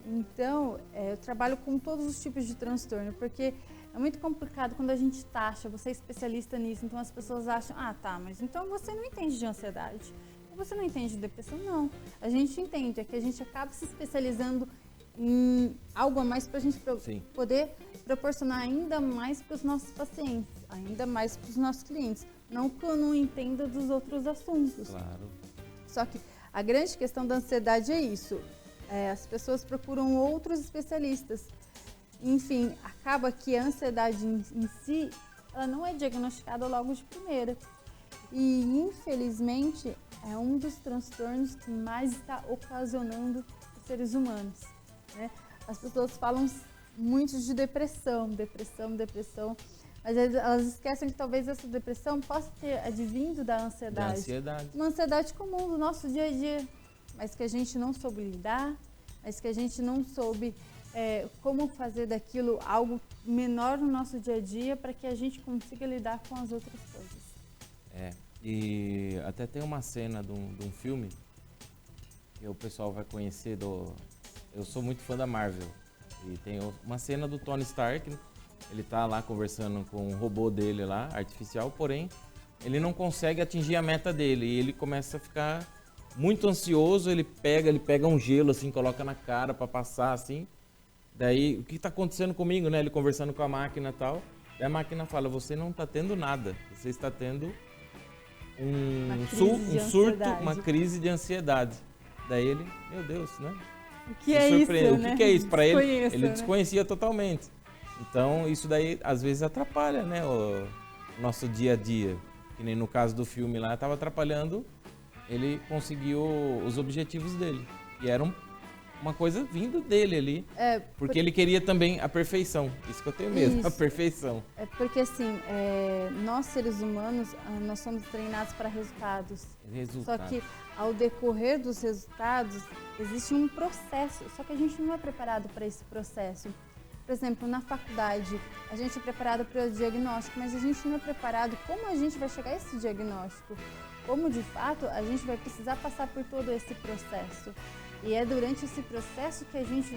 Então, eu trabalho com todos os tipos de transtorno, porque é muito complicado quando a gente taxa, você é especialista nisso, então as pessoas acham, mas então você não entende de ansiedade. Você não entende de depressão? Não. A gente entende, é que a gente acaba se especializando em algo a mais para a gente poder proporcionar ainda mais para os nossos pacientes, ainda mais para os nossos clientes. Não que eu não entenda dos outros assuntos. Claro. Só que a grande questão da ansiedade é isso. As pessoas procuram outros especialistas. Enfim, acaba que a ansiedade em si, ela não é diagnosticada logo de primeira. E, infelizmente, é um dos transtornos que mais está ocasionando os seres humanos, né? As pessoas falam muito de depressão, mas elas esquecem que talvez essa depressão possa ter advindo da ansiedade. Uma ansiedade comum do nosso dia a dia, mas que a gente não soube lidar, mas que a gente não soube como fazer daquilo algo menor no nosso dia a dia para que a gente consiga lidar com as outras coisas. E até tem uma cena de um filme que o pessoal vai conhecer eu sou muito fã da Marvel. E tem uma cena do Tony Stark, ele tá lá conversando com o robô dele lá, artificial, porém ele não consegue atingir a meta dele e ele começa a ficar muito ansioso, ele pega um gelo assim, coloca na cara para passar assim. Daí, o que tá acontecendo comigo, né? Ele conversando com a máquina e tal. Daí a máquina fala, você não tá tendo nada, você está tendo um surto, uma crise de ansiedade. Daí ele, meu Deus, né? O que é isso, né? O que é isso? Para ele né? desconhecia totalmente. Então, isso daí, às vezes, atrapalha, né? O nosso dia a dia. Que nem no caso do filme lá, estava atrapalhando, ele conseguiu os objetivos dele. E era uma coisa vindo dele ali. Porque ele queria também a perfeição. Isso que eu tenho medo, a perfeição. Porque assim, nós seres humanos, nós somos treinados para resultados. Só que ao decorrer dos resultados, existe um processo. Só que a gente não é preparado para esse processo. Por exemplo, na faculdade, a gente é preparado para o diagnóstico, mas a gente não é preparado como a gente vai chegar a esse diagnóstico. Como, de fato, a gente vai precisar passar por todo esse processo. E é durante esse processo que a gente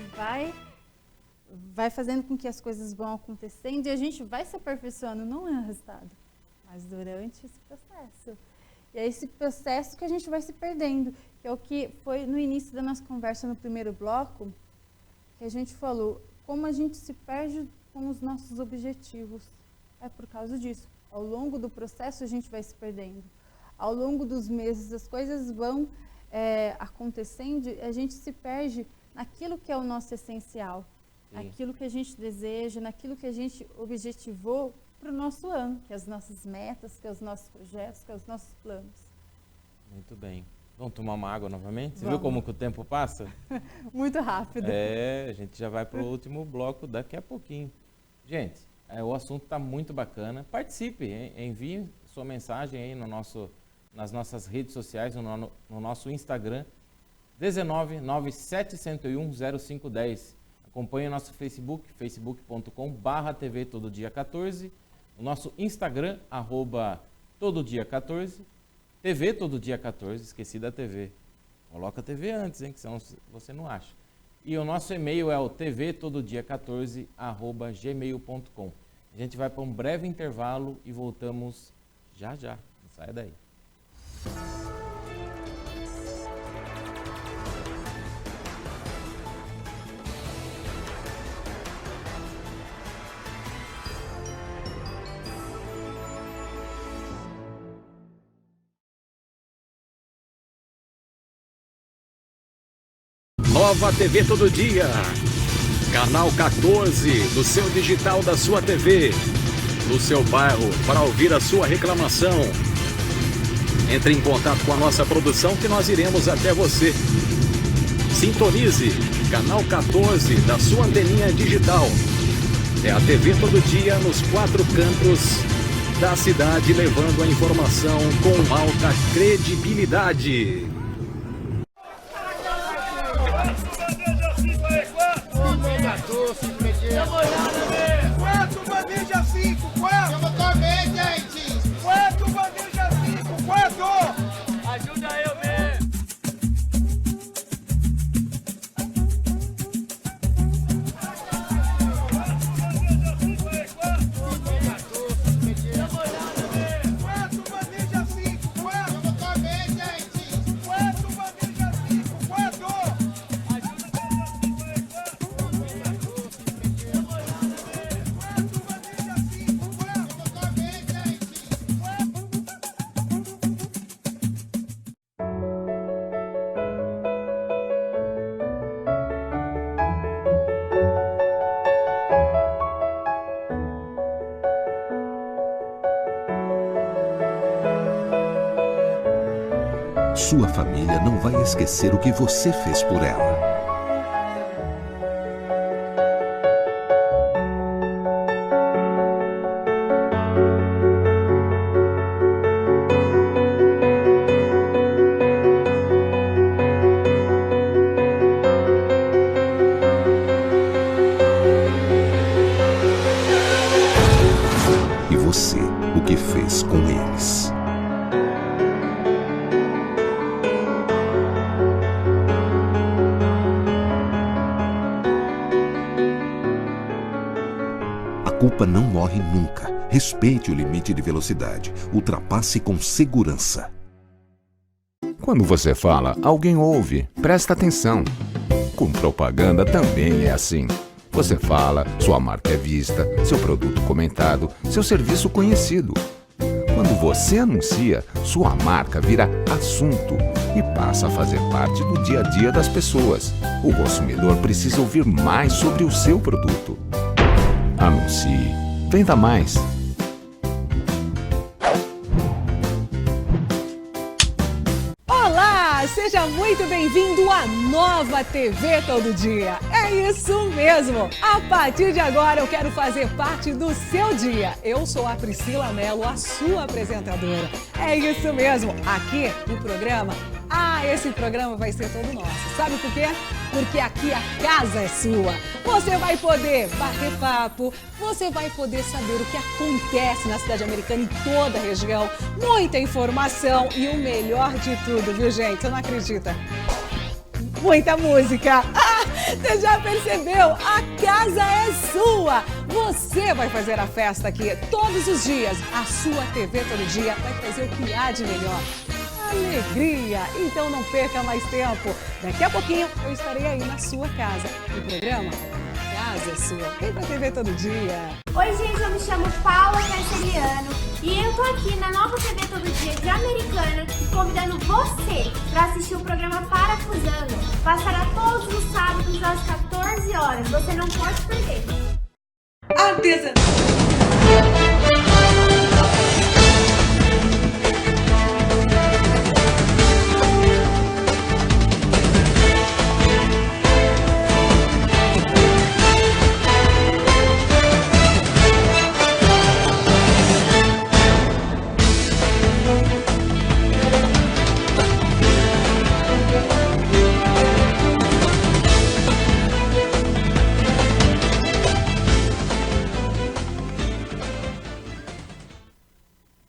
vai fazendo com que as coisas vão acontecendo e a gente vai se aperfeiçoando, não é o resultado, mas durante esse processo. E é esse processo que a gente vai se perdendo, que é o que foi no início da nossa conversa no primeiro bloco, que a gente falou, como a gente se perde com os nossos objetivos. É por causa disso. Ao longo do processo a gente vai se perdendo. Ao longo dos meses as coisas vão acontecendo, a gente se perde naquilo que é o nosso essencial, naquilo que a gente deseja, naquilo que a gente objetivou para o nosso ano, que é as nossas metas, que é os nossos projetos, que é os nossos planos. Muito bem. Vamos tomar uma água novamente? Você Vamos. viu como que o tempo passa? Muito rápido. A gente já vai para o último bloco daqui a pouquinho. Gente, o assunto está muito bacana. Participe, hein? Envie sua mensagem aí nas nossas redes sociais, no nosso Instagram, 19971010510. Acompanhe o nosso Facebook, facebook.com/TV Todo Dia 14. O nosso Instagram, @TodoDia14. TV Todo Dia 14, esqueci da TV. Coloca a TV antes, hein, que senão você não acha. E o nosso e-mail é o tvtododia14@gmail.com. A gente vai para um breve intervalo e voltamos já já. Não saia daí. Nova TV Todo Dia, canal 14 do seu digital da sua TV, no seu bairro, para ouvir a sua reclamação. Entre em contato com a nossa produção que nós iremos até você. Sintonize, canal 14 da sua anteninha digital. É a TV Todo Dia nos 4 cantos da cidade, levando a informação com alta credibilidade. Quatro bandeja 5, 4. Eu vou comer, gente. 4 bandeja 5, 4. Ajuda eu mesmo. Quatro bandeja 5, 4. Eu vou comer, gente. 4 bandeja 5, 4. Sua família não vai esquecer o que você fez por ela. E você, o que fez com eles? A culpa não morre nunca. Respeite o limite de velocidade. Ultrapasse com segurança. Quando você fala, alguém ouve. Presta atenção. Com propaganda também é assim. Você fala, sua marca é vista, seu produto comentado, seu serviço conhecido. Quando você anuncia, sua marca vira assunto e passa a fazer parte do dia a dia das pessoas. O consumidor precisa ouvir mais sobre o seu produto. Anuncie. Venda mais. Olá, seja muito bem-vindo à Nova TV Todo Dia. É isso mesmo! A partir de agora eu quero fazer parte do seu dia. Eu sou a Priscila Mello, a sua apresentadora. É isso mesmo! Aqui no programa, esse programa vai ser todo nosso. Sabe por quê? Porque aqui a casa é sua. Você vai poder bater papo, você vai poder saber o que acontece na cidade americana e toda a região. Muita informação e o melhor de tudo, viu, gente? Você não acredita? Muita música! Você já percebeu? A casa é sua! Você vai fazer a festa aqui todos os dias. A sua TV Todo Dia vai trazer o que há de melhor. Alegria! Então não perca mais tempo. Daqui a pouquinho eu estarei aí na sua casa. O programa Casa é Sua. Vem pra TV Todo Dia. Oi, gente, eu me chamo Paula Carceliano e eu tô aqui na nova TV Todo Dia de Americana convidando você para assistir o programa Parafusando. Passará todos os sábados às 14 horas. Você não pode perder.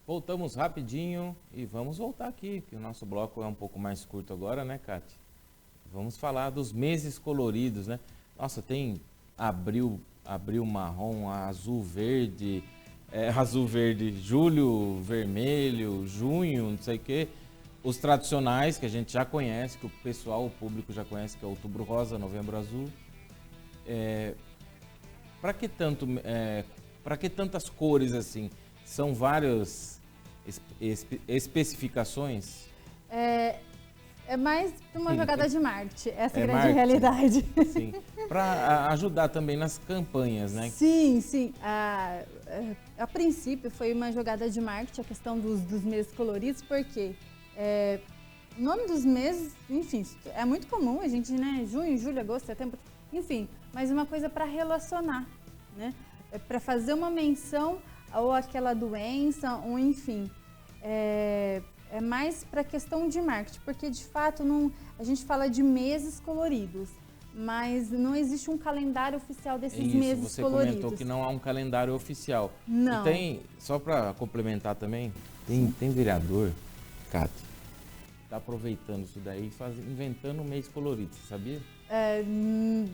Voltamos rapidinho e vamos voltar aqui, que o nosso bloco é um pouco mais curto agora, né, Cátia? Vamos falar dos meses coloridos, né? Nossa, tem abril marrom, azul verde, julho vermelho, junho, não sei o quê. Os tradicionais, que a gente já conhece, que o pessoal, o público já conhece, que é outubro rosa, novembro azul. Para que tantas cores assim? São várias especificações? É mais uma jogada de marketing, essa é a grande marketing. Realidade. Sim, para ajudar também nas campanhas, né? Sim. A princípio foi uma jogada de marketing, a questão dos meses coloridos, porque o nome dos meses, enfim, é muito comum, a gente, né, junho, julho, agosto, setembro, enfim, mas uma coisa para relacionar, né? Para fazer uma menção ou aquela doença, ou enfim, é mais para questão de marketing, porque de fato a gente fala de meses coloridos, mas não existe um calendário oficial desses meses você coloridos. Comentou que não há um calendário oficial. Não. E tem, só para complementar também, tem vereador, Cátia, está aproveitando isso daí e inventando um mês colorido, você sabia?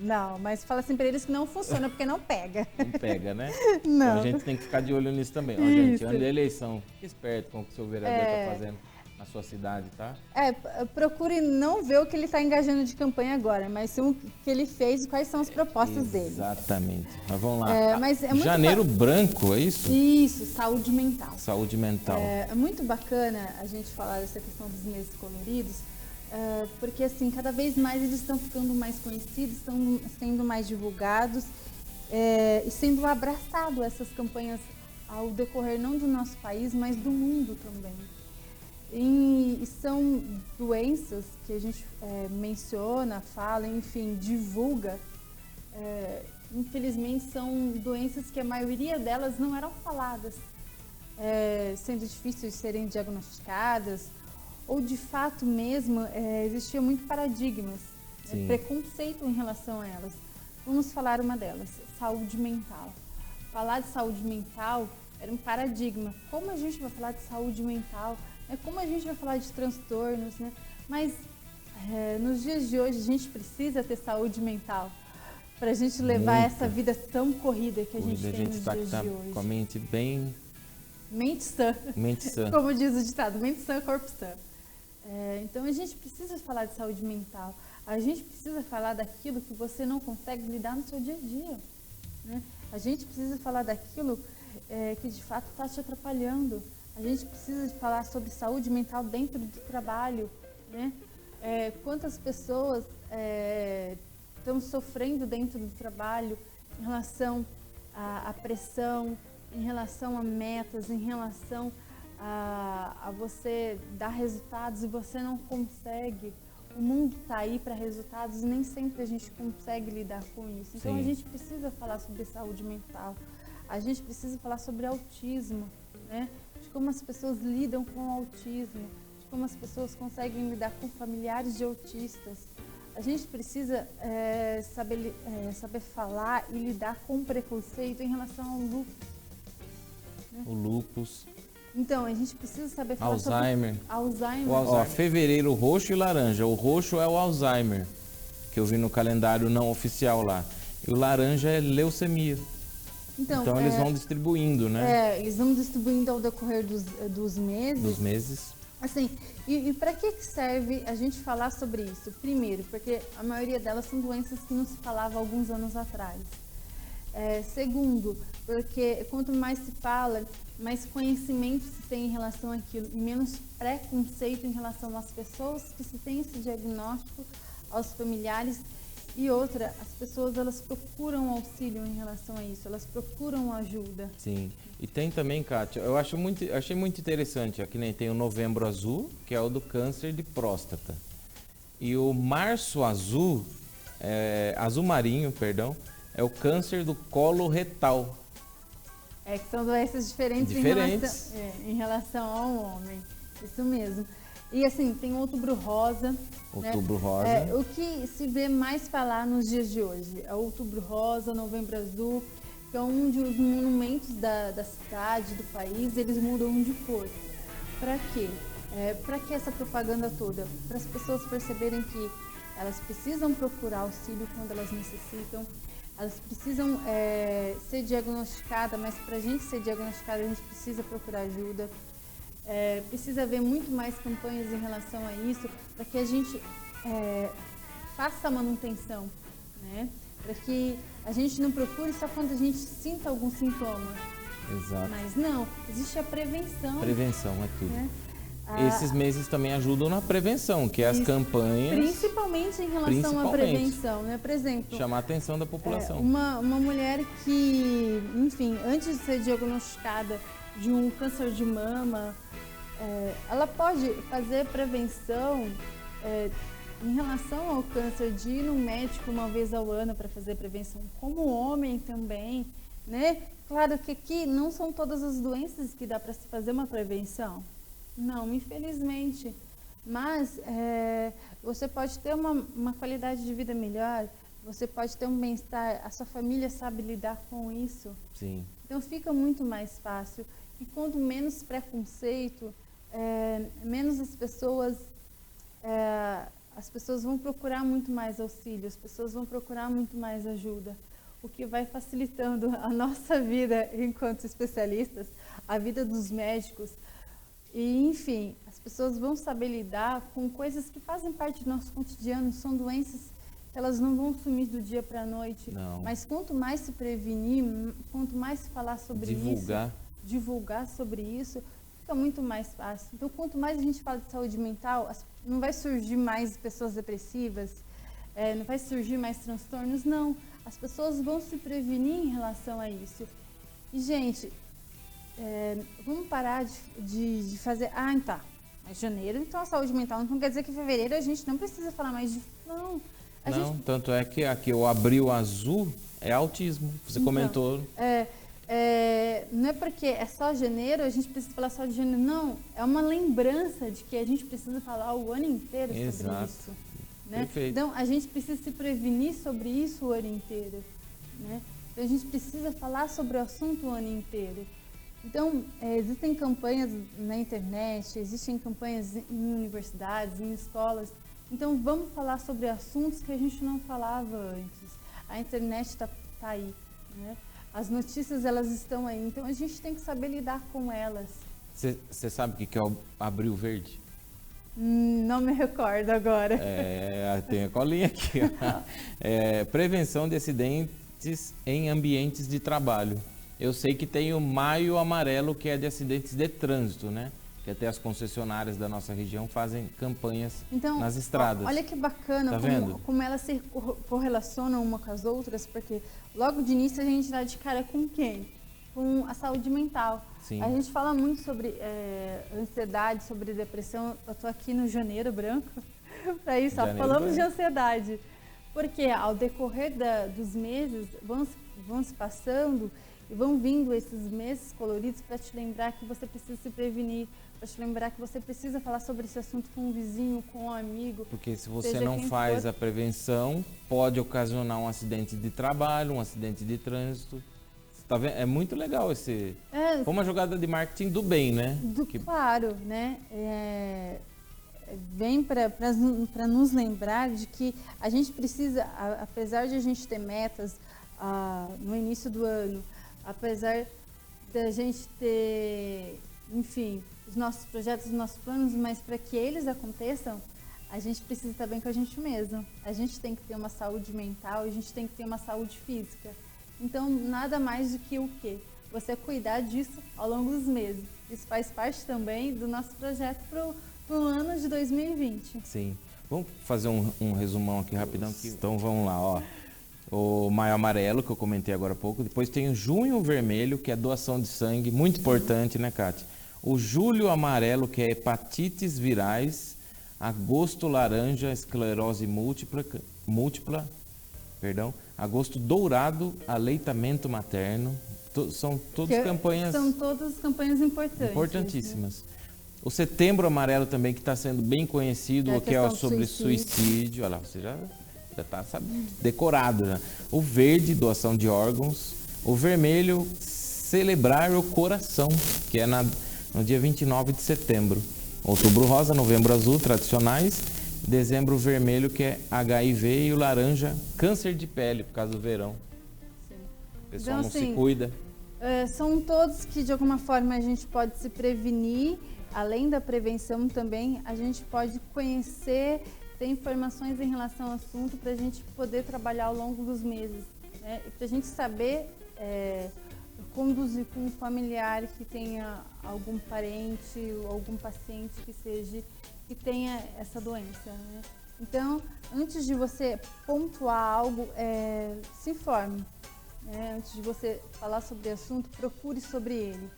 Não, mas fala assim para eles que não funciona, porque não pega. Não pega, né? Não. Então a gente tem que ficar de olho nisso também. Ó, gente, ano de eleição, fique esperto com o que o seu vereador está fazendo na sua cidade, tá? Procure não ver o que ele está engajando de campanha agora, mas sim o que ele fez e quais são as propostas dele. Exatamente. Mas vamos lá. Mas é muito Janeiro branco, é isso? Isso, saúde mental. Saúde mental. É muito bacana a gente falar dessa questão dos meses coloridos, porque assim, cada vez mais eles estão ficando mais conhecidos, estão sendo mais divulgados e sendo abraçado essas campanhas ao decorrer não do nosso país, mas do mundo também. E são doenças que a gente menciona, fala, enfim, divulga. Infelizmente são doenças que a maioria delas não eram faladas, sendo difíceis de serem diagnosticadas, ou de fato mesmo existia muito paradigmas, preconceito em relação a elas. Vamos falar uma delas, saúde mental. Falar de saúde mental era um paradigma. Como a gente vai falar de saúde mental? Como a gente vai falar de transtornos, né? Mas nos dias de hoje a gente precisa ter saúde mental para a gente levar essa vida tão corrida que a gente tem nos dias de hoje. Com a mente bem... Mente sã. Mente sã. Como diz o ditado, mente sã, corpo sã. Então a gente precisa falar de saúde mental. A gente precisa falar daquilo que você não consegue lidar no seu dia a dia, né? A gente precisa falar daquilo que de fato está te atrapalhando. A gente precisa falar sobre saúde mental dentro do trabalho, né? Quantas pessoas estão sofrendo dentro do trabalho em relação à pressão, em relação a metas, em relação a você dar resultados e você não consegue. O mundo está aí para resultados e nem sempre a gente consegue lidar com isso. Então a gente precisa falar sobre saúde mental. A gente precisa falar sobre autismo, né? De como as pessoas lidam com o autismo, de como as pessoas conseguem lidar com familiares de autistas. A gente precisa saber falar e lidar com o preconceito em relação ao lúpus, né? O lúpus. Então, a gente precisa saber falar Alzheimer. sobre Alzheimer. Fevereiro roxo e laranja. O roxo é o Alzheimer, que eu vi no calendário não oficial lá. E o laranja é leucemia. Então eles vão distribuindo, né? Eles vão distribuindo ao decorrer dos meses. Dos meses. Assim, e para que serve a gente falar sobre isso? Primeiro, porque a maioria delas são doenças que não se falava há alguns anos atrás. Segundo, porque quanto mais se fala, mais conhecimento se tem em relação àquilo e menos preconceito em relação às pessoas que se tem esse diagnóstico, aos familiares. E outra, as pessoas elas procuram auxílio em relação a isso, elas procuram ajuda. Sim, e tem também, Kátia, achei muito interessante, aqui nem tem o Novembro Azul, que é o do câncer de próstata. E o Março Azul, Azul Marinho, perdão, é o câncer do colo retal. Que são doenças diferentes. Em relação ao homem, isso mesmo. E assim, tem o Outubro Rosa. Outubro Rosa. O que se vê mais falar nos dias de hoje é Outubro Rosa, Novembro Azul, que é um dos monumentos da cidade, do país, eles mudam de cor. Para quê? Para que essa propaganda toda? Para as pessoas perceberem que elas precisam procurar auxílio quando elas necessitam, elas precisam ser diagnosticadas, mas para a gente ser diagnosticada a gente precisa procurar ajuda. Precisa haver muito mais campanhas em relação a isso, para que a gente faça a manutenção, né? Para que a gente não procure só quando a gente sinta algum sintoma. Exato. Mas não, existe a prevenção. Prevenção é tudo. Né? Esses meses também ajudam na prevenção, que é as campanhas. Principalmente em relação à prevenção, né? Por exemplo, chamar a atenção da população. Uma mulher que, enfim, antes de ser diagnosticada de um câncer de mama, ela pode fazer prevenção em relação ao câncer, de ir no médico uma vez ao ano para fazer prevenção, como homem também, né? Claro que aqui não são todas as doenças que dá para se fazer uma prevenção, não, infelizmente, mas você pode ter uma qualidade de vida melhor, você pode ter um bem-estar, a sua família sabe lidar com isso. Sim. Então fica muito mais fácil. E quanto menos preconceito, menos as pessoas vão procurar muito mais auxílio, as pessoas vão procurar muito mais ajuda, o que vai facilitando a nossa vida enquanto especialistas, a vida dos médicos. E, enfim, as pessoas vão saber lidar com coisas que fazem parte do nosso cotidiano, são doenças que elas não vão sumir do dia para a noite. Não. Mas quanto mais se prevenir, quanto mais se falar sobre divulgar sobre isso, fica muito mais fácil. Então, quanto mais a gente fala de saúde mental, não vai surgir mais pessoas depressivas, não vai surgir mais transtornos, não. As pessoas vão se prevenir em relação a isso. E, gente, vamos parar de fazer... tá, mas janeiro, então a saúde mental, não quer dizer que em fevereiro a gente não precisa falar mais de... Não, tanto é que aqui o Abril Azul é autismo, você comentou. Não é porque é só janeiro, a gente precisa falar só de janeiro, não. É uma lembrança de que a gente precisa falar o ano inteiro sobre isso. Né? Perfeito. Então, a gente precisa se prevenir sobre isso o ano inteiro. Né? Então, a gente precisa falar sobre o assunto o ano inteiro. Então, existem campanhas na internet, existem campanhas em universidades, em escolas. Então, vamos falar sobre assuntos que a gente não falava antes. A internet está aí, né? As notícias, elas estão aí, então a gente tem que saber lidar com elas. Você sabe o que é o Abril Verde? Não me recordo agora. Tem a colinha aqui. Prevenção de acidentes em ambientes de trabalho. Eu sei que tem o Maio Amarelo, que é de acidentes de trânsito, né? Que até as concessionárias da nossa região fazem campanhas nas estradas. Olha que bacana como elas se correlacionam uma com as outras, porque logo de início a gente dá de cara com quem? Com a saúde mental. Sim. A gente fala muito sobre ansiedade, sobre depressão. Eu estou aqui no Janeiro Branco para isso, falamos de ansiedade. Porque ao decorrer dos meses vão se passando e vão vindo esses meses coloridos para te lembrar que você precisa se prevenir, para te lembrar que você precisa falar sobre esse assunto com um vizinho, com um amigo. Porque se você não faz a prevenção, pode ocasionar um acidente de trabalho, um acidente de trânsito. Tá vendo? É muito legal esse... Foi uma jogada de marketing do bem, né? Claro, né? vem para nos lembrar de que a gente precisa, apesar de a gente ter metas no início do ano, apesar da gente ter, enfim, os nossos projetos, os nossos planos, mas para que eles aconteçam, a gente precisa estar bem com a gente mesmo. A gente tem que ter uma saúde mental, a gente tem que ter uma saúde física. Então, nada mais do que o quê? Você cuidar disso ao longo dos meses. Isso faz parte também do nosso projeto para o ano de 2020. Sim. Vamos fazer um resumão aqui rapidão. Então, vamos lá, ó. O Maio Amarelo, que eu comentei agora há pouco. Depois tem o Junho Vermelho, que é doação de sangue, muito importante, né, Kátia? O Julho Amarelo, que é hepatites virais. Agosto Laranja, esclerose múltipla. Agosto Dourado, aleitamento materno. São todas campanhas... São todas campanhas importantes. Importantíssimas. Né? O Setembro Amarelo também, que está sendo bem conhecido, que é sobre suicídio. Olha lá, você já está decorado. Né? O Verde, doação de órgãos. O Vermelho, celebrar o coração, que é no dia 29 de setembro. Outubro Rosa, Novembro Azul, tradicionais. Dezembro Vermelho, que é HIV. E o Laranja, câncer de pele, por causa do verão. Sim. O pessoal então, não se cuida. São todos que, de alguma forma, a gente pode se prevenir. Além da prevenção também, a gente pode conhecer, ter informações em relação ao assunto para a gente poder trabalhar ao longo dos meses. Né? E para a gente saber conduzir com um familiar que tenha algum parente ou algum paciente que tenha essa doença. Né? Então, antes de você pontuar algo, se informe. Né? Antes de você falar sobre o assunto, procure sobre ele.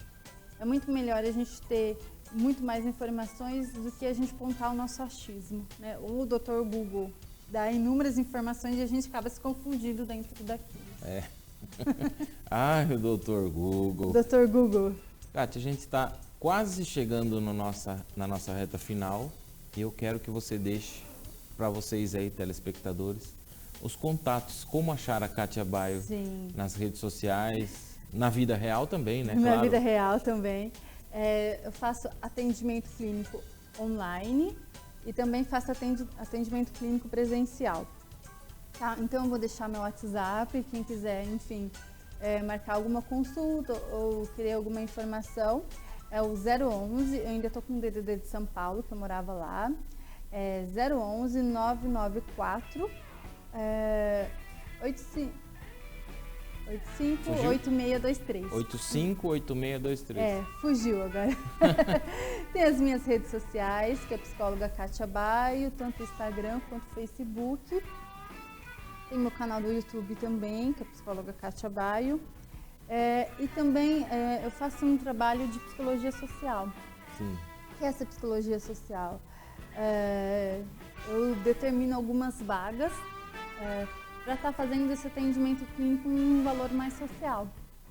É muito melhor a gente ter muito mais informações do que a gente pontar o nosso achismo. Né? O Dr. Google dá inúmeras informações e a gente acaba se confundindo dentro daquilo. Ai, o Dr. Google. Dr. Google. Kátia, a gente está quase chegando na nossa reta final e eu quero que você deixe para vocês aí, telespectadores, os contatos, como achar a Kátia Baio nas redes sociais, na vida real também, né? Na vida real também. Eu faço atendimento clínico online e também faço atendimento clínico presencial. Tá? Então eu vou deixar meu WhatsApp, quem quiser, enfim, marcar alguma consulta ou querer alguma informação, é o 011, eu ainda estou com o DDD de São Paulo, que eu morava lá, 011 994 858623. 858623. Fugiu agora. Tem as minhas redes sociais, que é a psicóloga Kátia Baio, tanto Instagram quanto Facebook. Tem meu canal do YouTube também, que é a psicóloga Kátia Baio. E também eu faço um trabalho de psicologia social. Sim. O que é essa psicologia social? Eu determino algumas vagas para estar fazendo esse atendimento clínico com um valor mais social.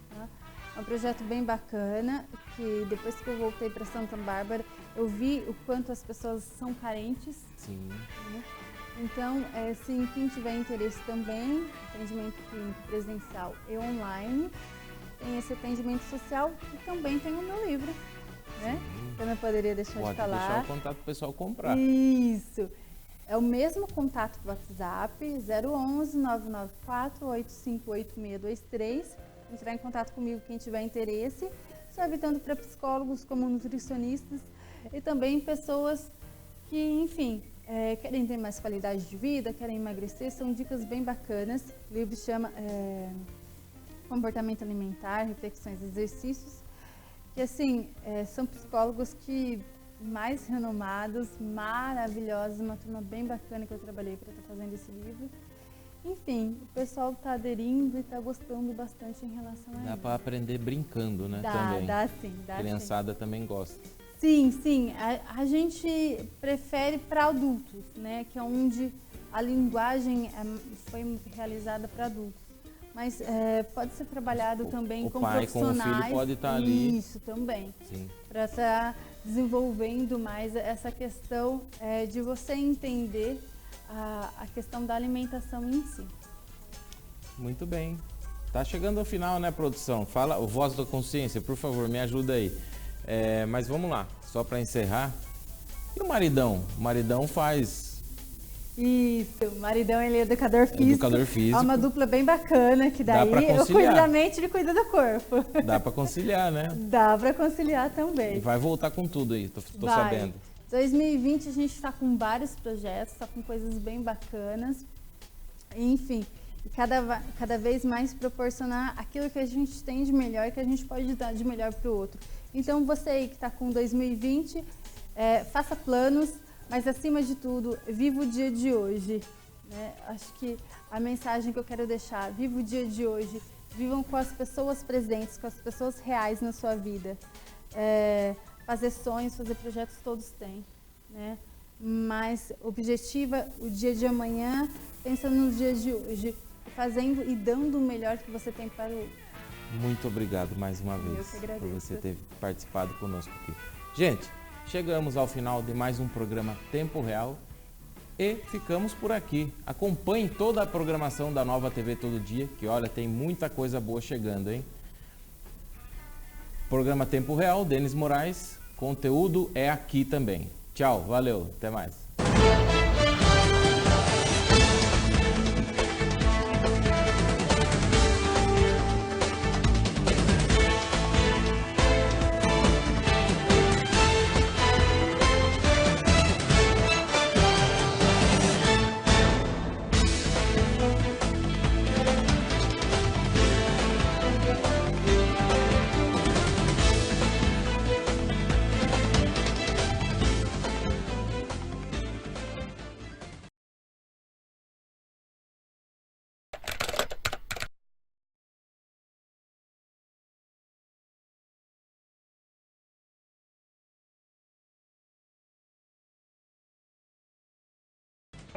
Tá? É um projeto bem bacana, que depois que eu voltei para Santa Bárbara, eu vi o quanto as pessoas são carentes. Sim. Né? Então, se quem tiver interesse também, atendimento clínico presencial e online, tem esse atendimento social e também tem o meu livro, né? Eu não poderia deixar de falar. Pode deixar o contato para o pessoal comprar. Isso. É o mesmo contato do WhatsApp, 011 994 858623. Entrar em contato comigo quem tiver interesse. Estou evitando para psicólogos como nutricionistas e também pessoas que, enfim, querem ter mais qualidade de vida, querem emagrecer. São dicas bem bacanas. O livro chama Comportamento Alimentar, Reflexões e Exercícios. Que, assim, são psicólogos que mais renomados, maravilhosos, uma turma bem bacana que eu trabalhei para estar fazendo esse livro. Enfim, o pessoal está aderindo e está gostando bastante em relação a isso. Dá para aprender brincando, né? Dá sim. A criançada também gosta. Sim. A gente prefere para adultos, né? Que é onde a linguagem foi realizada para adultos. Mas pode ser trabalhado também com profissionais. O pai com o filho pode estar ali. Isso, também. Sim. Para estar desenvolvendo mais essa questão de você entender a questão da alimentação em si. Muito bem. Tá chegando ao final, né, produção? Fala, o Voz da Consciência, por favor, me ajuda aí. Mas vamos lá, só para encerrar, E o maridão? O maridão faz... Isso, o maridão ele é educador físico. Educador físico. É uma dupla bem bacana, que daí eu cuido da mente e ele cuida do corpo. Dá pra conciliar, né? Dá pra conciliar também. E vai voltar com tudo aí, tô sabendo. 2020 a gente está com vários projetos, está com coisas bem bacanas. Enfim, e cada vez mais proporcionar aquilo que a gente tem de melhor e que a gente pode dar de melhor para o outro. Então você aí que está com 2020, faça planos, mas acima de tudo, viva o dia de hoje. Né? Acho que a mensagem que eu quero deixar, viva o dia de hoje, vivam com as pessoas presentes, com as pessoas reais na sua vida. Fazer sonhos, fazer projetos todos têm, né? Mas objetiva o dia de amanhã, pensando no dia de hoje, fazendo e dando o melhor que você tem para o outro. Muito obrigado mais uma vez por você ter participado conosco aqui. Gente, chegamos ao final de mais um programa Tempo Real e ficamos por aqui. Acompanhe toda a programação da Nova TV Todo Dia, que olha, tem muita coisa boa chegando, hein? Programa Tempo Real, Denis Moraes, conteúdo é aqui também. Tchau, valeu, até mais.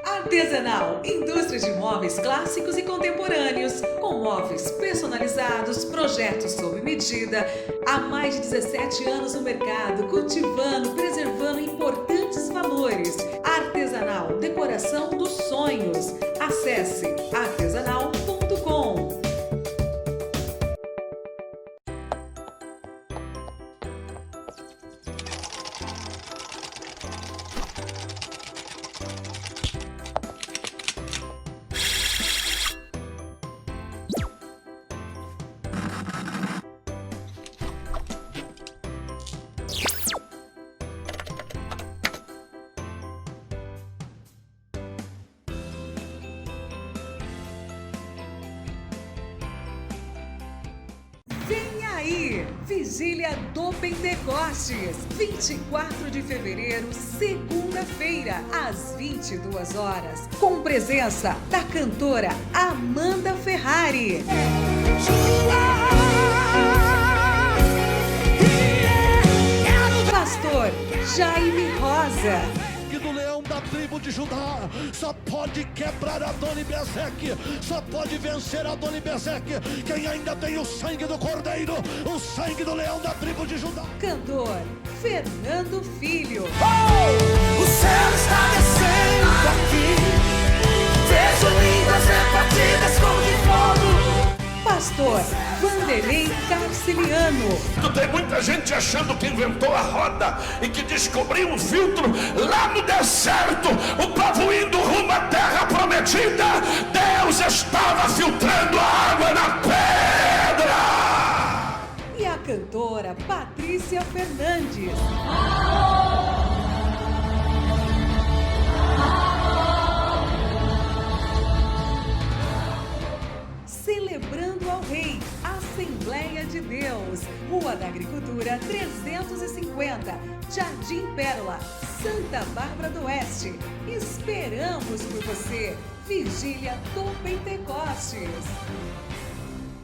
Artesanal, indústria de móveis clássicos e contemporâneos, com móveis personalizados, projetos sob medida, há mais de 17 anos no mercado, cultivando, preservando importantes valores. Artesanal, decoração dos sonhos. Acesse artesanal.com. Vigília do Pentecostes, 24 de fevereiro, segunda-feira, às 22 horas, com presença da cantora Amanda Ferrari. Pastor Jaime Rosa. Do leão da tribo de Judá, só pode quebrar Adoni Bezeque, só pode vencer Adoni Bezeque quem ainda tem o sangue do cordeiro, o sangue do leão da tribo de Judá. Cantor Fernando Filho. O céu está descendo aqui, vejo línguas repartidas como de fogo. Pastor Vanderlei Carciliano. Tem muita gente achando que inventou a roda e que descobriu um filtro lá no deserto. O povo indo rumo à terra prometida, Deus estava filtrando a água na pedra. E a cantora Patrícia Fernandes. Celebrando ao Rei, Assembleia de Deus, Rua da Agricultura 350, Jardim Pérola, Santa Bárbara do Oeste. Esperamos por você, Vigília do Pentecostes.